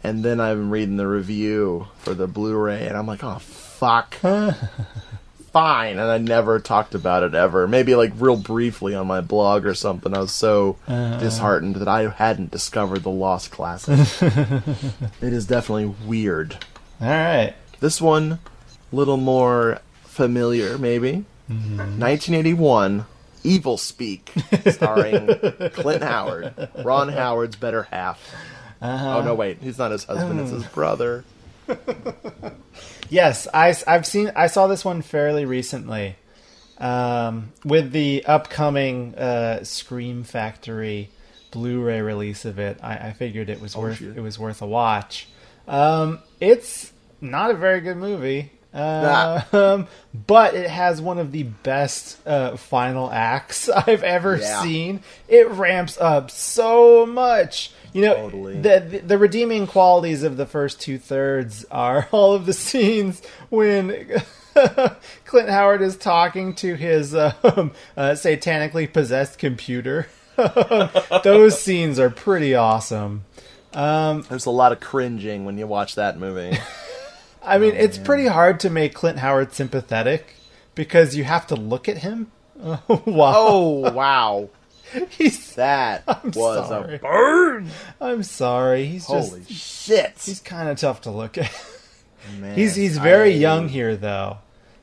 And then I'm reading the review for the Blu-ray, and I'm like, oh, fuck. Fine. And I never talked about it ever. Maybe like real briefly on my blog or something. I was so disheartened that I hadn't discovered the lost classic. It is definitely weird. All right. This one, a little more familiar, maybe. 1981, Evil Speak, starring Clint Howard, Ron Howard's better half. Oh, no, wait. He's not his husband. It's his brother. Yes, I saw this one fairly recently. With the upcoming Scream Factory Blu-ray release of it, I figured it was worth a watch. It's not a very good movie. But it has one of the best final acts I've ever seen. It ramps up so much. You know, totally. The redeeming qualities of the first 2/3 are all of the scenes when Clint Howard is talking to his satanically possessed computer. Those scenes are pretty awesome. There's a lot of cringing when you watch that movie. I mean, it's pretty hard to make Clint Howard sympathetic because you have to look at him. Wow. Oh, wow. That I'm was sorry. a burn. I'm sorry. He's Holy just... shit. He's kind of tough to look at. Man, he's very young here, though.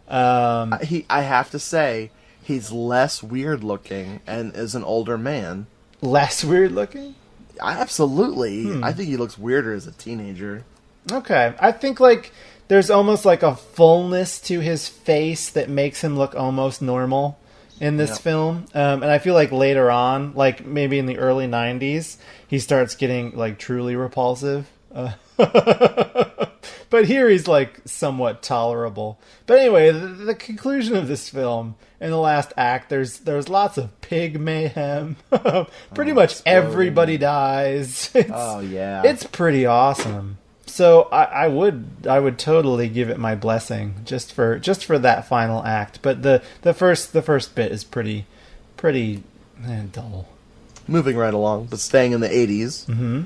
I have to say, he's less weird looking and is an older man. Less weird looking? Absolutely. I think he looks weirder as a teenager. Okay. I think, like, there's almost like a fullness to his face that makes him look almost normal in this film. And I feel like later on, like maybe in the early 90s, he starts getting, like, truly repulsive. But here he's, like, somewhat tolerable. But anyway, the conclusion of this film, in the last act, there's lots of pig mayhem. Pretty much everybody dies. It's pretty awesome. So I would totally give it my blessing just for that final act. But the first bit is pretty dull. Moving right along, but staying in the 80s. Mm-hmm.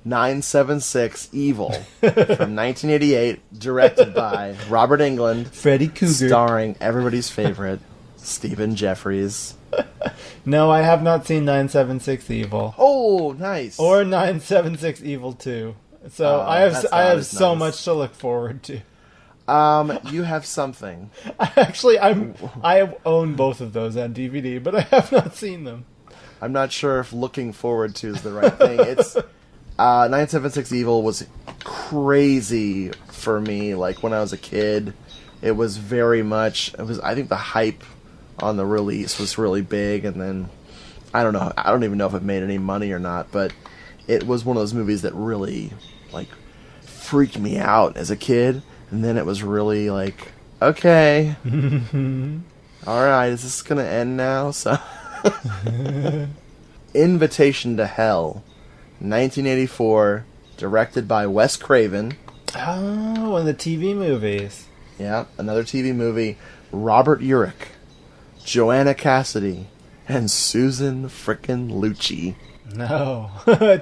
976 Evil from 1988, directed by Robert Englund, Freddy Cougar, starring everybody's favorite Stephen Jeffries. No, I have not seen 976 Evil. Oh, nice. Or 976 Evil 2. So I have so much to look forward to. You have something. I own both of those on DVD, but I have not seen them. I'm not sure if looking forward to is the right thing. It's 976 Evil was crazy for me. Like when I was a kid, it was very much. I think the hype on the release was really big, and then I don't know. I don't even know if it made any money or not, but it was one of those movies that really like freaked me out as a kid. And then it was really like, okay, all right, is this gonna end now? So, Invitation to Hell. 1984, directed by Wes Craven. Oh, one of the TV movies. Yeah, another TV movie. Robert Urich, Joanna Cassidy, and Susan frickin' Lucci. No.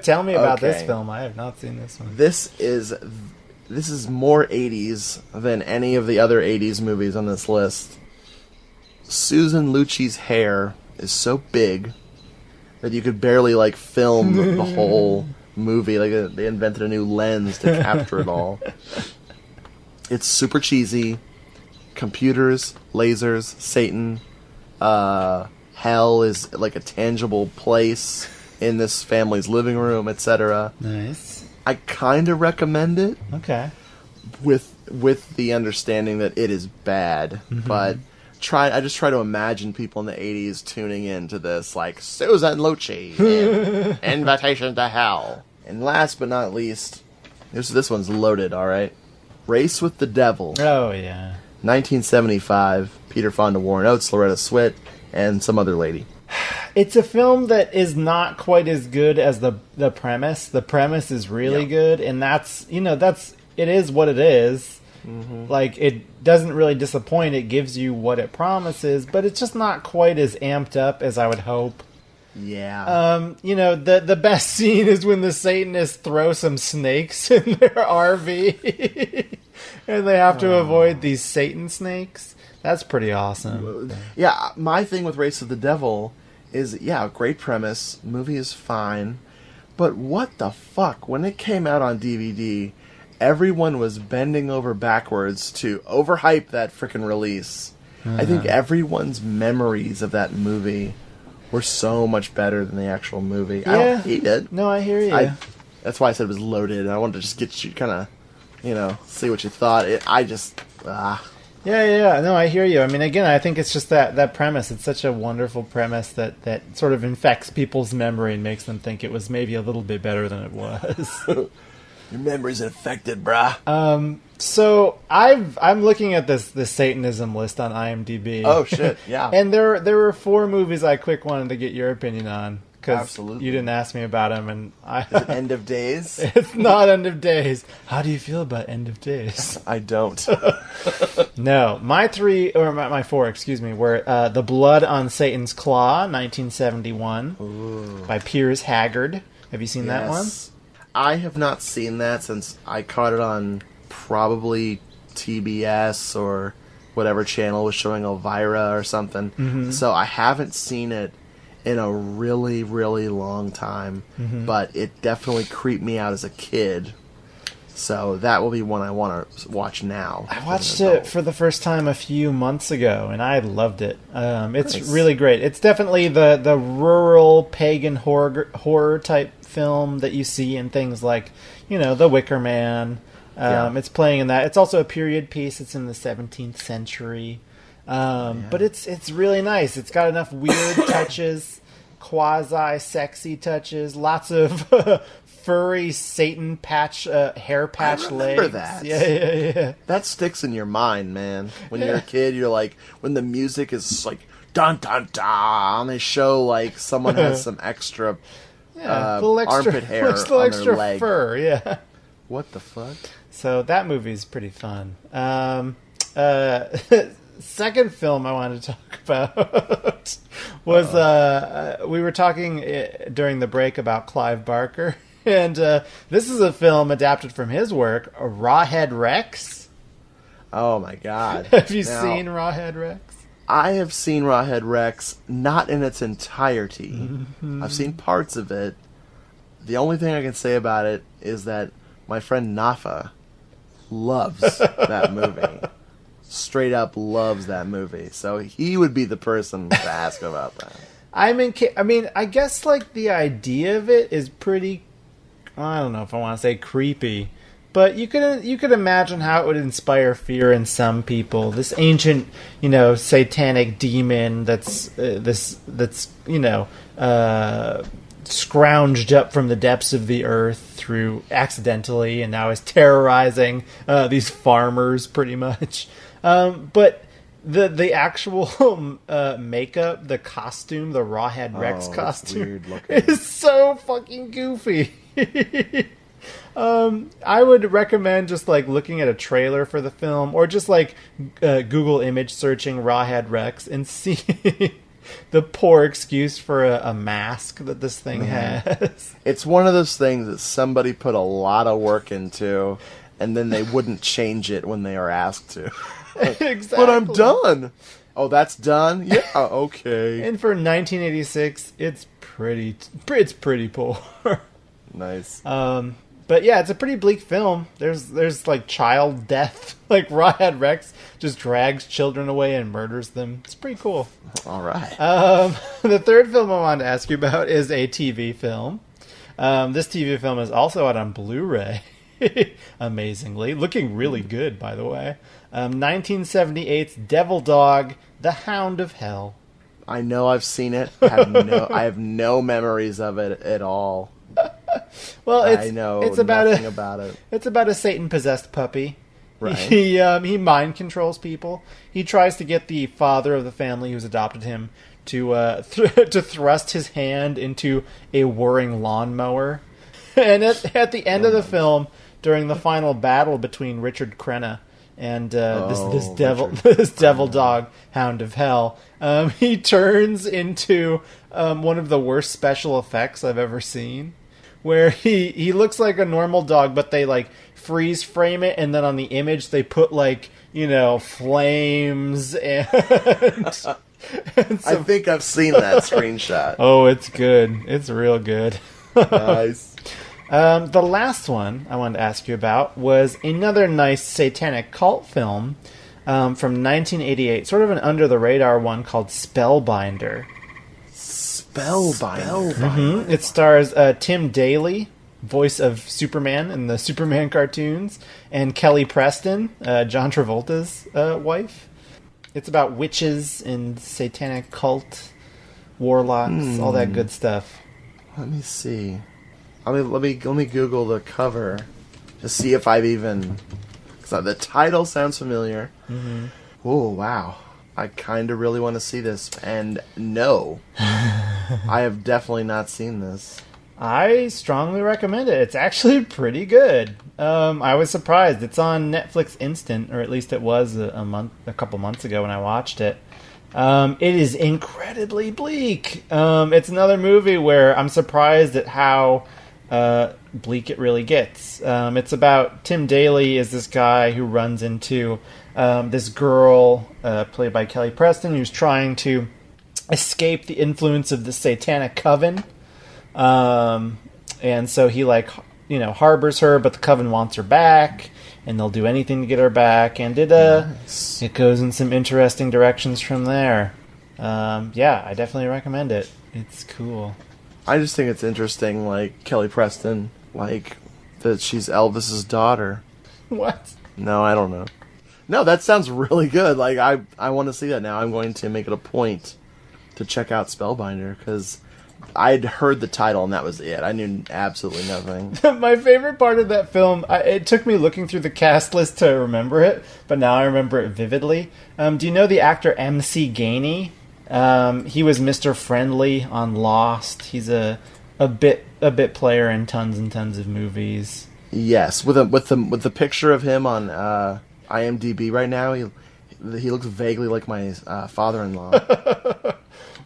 Tell me about this film. I have not seen this one. This is more 80s than any of the other 80s movies on this list. Susan Lucci's hair is so big that you could barely like film the whole movie. Like they invented a new lens to capture it all. It's super cheesy. Computers, lasers, Satan. Hell is like a tangible place in this family's living room, etc. Nice. I kind of recommend it. Okay. With the understanding that it is bad, but I just try to imagine people in the 80s tuning into this, like Susan Lucci in Invitation to Hell. And last but not least, this one's loaded, all right? Race with the Devil. Oh, yeah. 1975, Peter Fonda, Warren Oates, Loretta Swit, and some other lady. It's a film that is not quite as good as the premise. The premise is really good, and it is what it is. Mm-hmm. Like, it doesn't really disappoint. It gives you what it promises, but it's just not quite as amped up as I would hope. Yeah. The best scene is when the Satanists throw some snakes in their RV, and they have to avoid these Satan snakes. That's pretty awesome. Yeah, my thing with Race of the Devil is, great premise, movie is fine, but what the fuck? When it came out on DVD, everyone was bending over backwards to overhype that frickin' release. I think everyone's memories of that movie were so much better than the actual movie. Yeah. I don't hate it. No, I hear you. That's why I said it was loaded, and I wanted to just get you kind of, see what you thought. Yeah, no, I hear you. I mean, again, I think it's just that premise. It's such a wonderful premise that sort of infects people's memory and makes them think it was maybe a little bit better than it was. Your memory's infected, brah. So I'm looking at this Satanism list on IMDb. Oh shit, yeah. And there were 4 movies I quick wanted to get your opinion on. Because you didn't ask me about them, and Is it End of Days? It's not End of Days. How do you feel about End of Days? I don't. No, my 4, excuse me, were The Blood on Satan's Claw, 1971, by Piers Haggard. Have you seen that one? I have not seen that since I caught it on probably TBS or whatever channel was showing Elvira or something. Mm-hmm. So I haven't seen it in a really, really long time, but it definitely creeped me out as a kid. So that will be one I want to watch now. I watched it for the first time a few months ago, and I loved it. It's really great. It's definitely the rural pagan horror type film that you see in things like, The Wicker Man. It's playing in that. It's also a period piece. It's in the 17th century. But it's really nice. It's got enough weird touches, quasi-sexy touches, lots of furry Satan hair patch legs. That. Yeah. That sticks in your mind, man. When you're a kid, you're like, when the music is like, dun dun dun, and they show like someone has some extra, armpit hair on their leg. Fur, yeah. What the fuck? So that movie's pretty fun. Second film I wanted to talk about was we were talking during the break about Clive Barker, and this is a film adapted from his work, Rawhead Rex. Oh my god! Have you seen Rawhead Rex? I have seen Rawhead Rex, not in its entirety. Mm-hmm. I've seen parts of it. The only thing I can say about it is that my friend Nafa loves that movie. Straight up loves that movie. So he would be the person to ask about that. I mean, I guess like the idea of it is pretty, I don't know if I want to say creepy, but you could imagine how it would inspire fear in some people. This ancient, satanic demon that's scrounged up from the depths of the earth through accidentally, and now is terrorizing these farmers pretty much. But the actual makeup, the costume, the Rawhead Rex costume is so fucking goofy. I would recommend just like looking at a trailer for the film, or just like Google image searching Rawhead Rex and see the poor excuse for a mask that this thing has. It's one of those things that somebody put a lot of work into, and then they wouldn't change it when they are asked to. Exactly. But I'm done. Oh, that's done? Yeah, okay. And for 1986, it's pretty poor. Nice. But yeah, it's a pretty bleak film. There's like child death. Like Rawhead Rex just drags children away and murders them. It's pretty cool. All right. The third film I wanted to ask you about is a TV film. This TV film is also out on Blu-ray. Amazingly. Looking really good, by the way. 1978's Devil Dog, The Hound of Hell. I know I've seen it. I have no memories of it at all. Well, I know nothing about it. It's about a Satan-possessed puppy. Right. He mind controls people. He tries to get the father of the family who's adopted him to to thrust his hand into a whirring lawnmower. And at the end of the film, during the final battle between Richard Crenna and this devil dog, Hound of Hell, he turns into one of the worst special effects I've ever seen, where he looks like a normal dog, but they like freeze frame it, and then on the image they put like flames and I think I've seen that screenshot. Oh, it's good. It's real good. Nice. The last one I wanted to ask you about was another nice satanic cult film from 1988, sort of an under-the-radar one called Spellbinder. Spellbinder. Mm-hmm. It stars Tim Daly, voice of Superman in the Superman cartoons, and Kelly Preston, John Travolta's wife. It's about witches and satanic cult, warlocks, all that good stuff. Let me see. Let me Google the cover to see if I've even. Cause the title sounds familiar. Mm-hmm. Oh wow! I kind of really want to see this, and no, I have definitely not seen this. I strongly recommend it. It's actually pretty good. I was surprised. It's on Netflix Instant, or at least it was a couple months ago when I watched it. It is incredibly bleak. It's another movie where I'm surprised at how bleak it really gets. It's about Tim Daly is this guy who runs into this girl played by Kelly Preston who's trying to escape the influence of the Satanic coven. And so he harbors her, but the coven wants her back, and they'll do anything to get her back. And it goes in some interesting directions from there. I definitely recommend it. It's cool. I just think it's interesting, like Kelly Preston, like that she's Elvis's daughter. What? No, I don't know. No, that sounds really good. Like I want to see that now. I'm going to make it a point to check out Spellbinder because I'd heard the title and that was it. I knew absolutely nothing. My favorite part of that film, it took me looking through the cast list to remember it, but now I remember it vividly. Do you know the actor MC Gainey? He was Mr. Friendly on Lost. He's a bit player in tons and tons of movies. Yes, with the picture of him on IMDb right now, he looks vaguely like my father-in-law.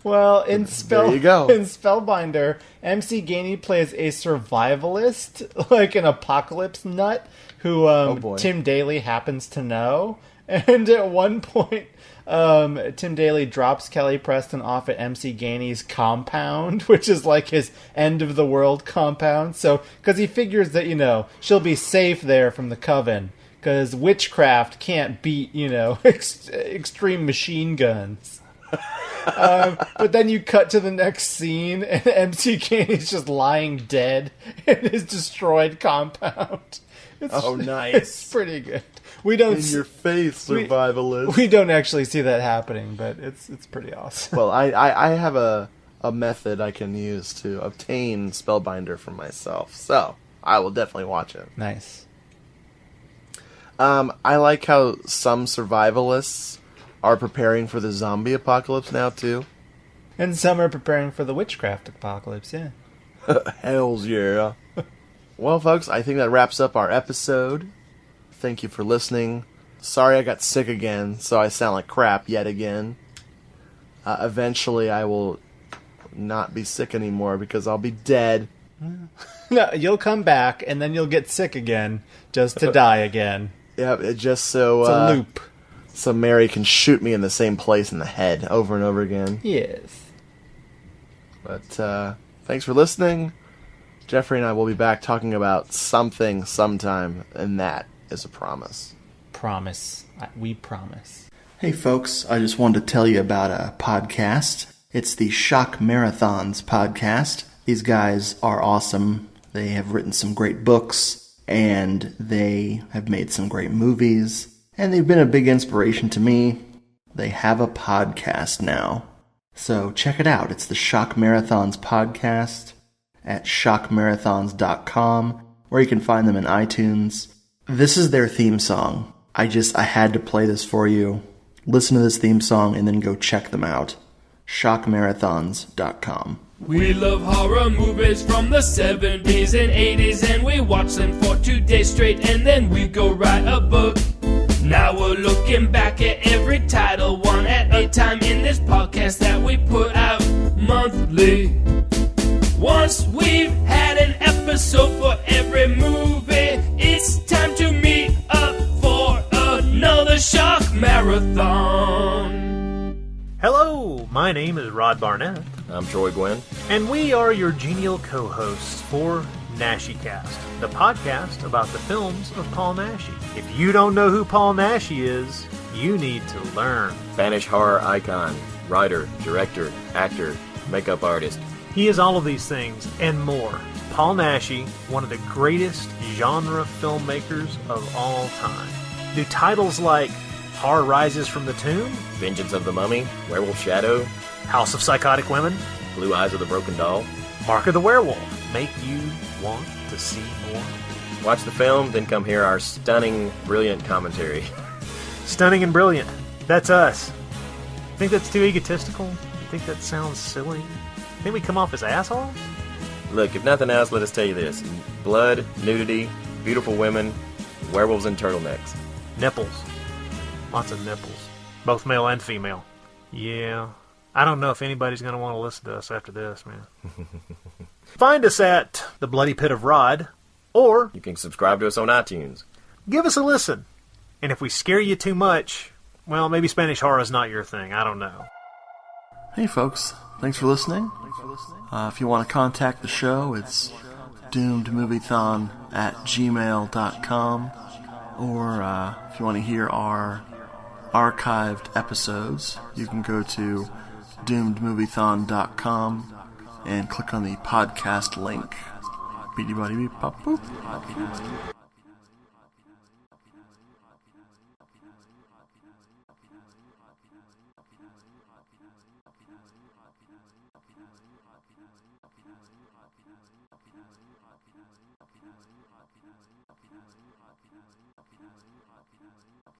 Well, in there you go. In Spellbinder, MC Gainey plays a survivalist, like an apocalypse nut, who Tim Daly happens to know. And at one point, Tim Daly drops Kelly Preston off at MC Gainey's compound, which is like his end-of-the-world compound. So, because he figures that, she'll be safe there from the coven, because witchcraft can't beat, extreme machine guns. But then you cut to the next scene, and MC Gainey's just lying dead in his destroyed compound. Nice. It's pretty good. We don't in your face, survivalist. We don't actually see that happening, but it's pretty awesome. Well, I have a method I can use to obtain Spellbinder for myself, so I will definitely watch it. Nice. I like how some survivalists are preparing for the zombie apocalypse now, too. And some are preparing for the witchcraft apocalypse, yeah. Hells yeah. Well, folks, I think that wraps up our episode. Thank you for listening. Sorry I got sick again, so I sound like crap yet again. Eventually I will not be sick anymore because I'll be dead. No, you'll come back, and then you'll get sick again, just to die again. Yeah, just so... It's a loop. So Mary can shoot me in the same place in the head over and over again. Yes. But thanks for listening. Jeffrey and I will be back talking about something sometime, and that is a promise. Promise. We promise. Hey folks, I just wanted to tell you about a podcast. It's the Shock Marathons podcast. These guys are awesome. They have written some great books, and they have made some great movies. And they've been a big inspiration to me. They have a podcast now. So check it out. It's the Shock Marathons podcast at shockmarathons.com, or you can find them in iTunes. This is their theme song. I had to play this for you. Listen to this theme song and then go check them out. shockmarathons.com. We love horror movies from the 70s and 80s, and we watch them for 2 days straight, and then we go write a book. Now we're looking back at every title, one at a time, in this podcast that we put out monthly. Once we've had an episode for every movie, it's time to meet up for another Shock Marathon. Hello, my name is Rod Barnett. I'm Troy Gwynn. And we are your genial co-hosts for NashyCast, the podcast about the films of Paul Naschy. If you don't know who Paul Naschy is, you need to learn. Spanish horror icon, writer, director, actor, makeup artist. He is all of these things and more. Paul Naschy, one of the greatest genre filmmakers of all time. Do titles like Horror Rises from the Tomb, Vengeance of the Mummy, Werewolf Shadow, House of Psychotic Women, Blue Eyes of the Broken Doll, Mark of the Werewolf make you want to see more? Watch the film, then come hear our stunning, brilliant commentary. Stunning and brilliant. That's us. Think that's too egotistical? Think that sounds silly? Think we come off as assholes? Look, if nothing else, let us tell you this. Blood, nudity, beautiful women, werewolves and turtlenecks. Nipples. Lots of nipples. Both male and female. Yeah. I don't know if anybody's going to want to listen to us after this, man. Find us at The Bloody Pit of Rod, or you can subscribe to us on iTunes. Give us a listen. And if we scare you too much, well, maybe Spanish horror is not your thing. I don't know. Hey, folks. Thanks for listening. If you want to contact the show, it's doomedmoviethon@gmail.com. Or if you want to hear our archived episodes, you can go to doomedmoviethon.com and click on the podcast link. Beady body beep pop boop. Podcast.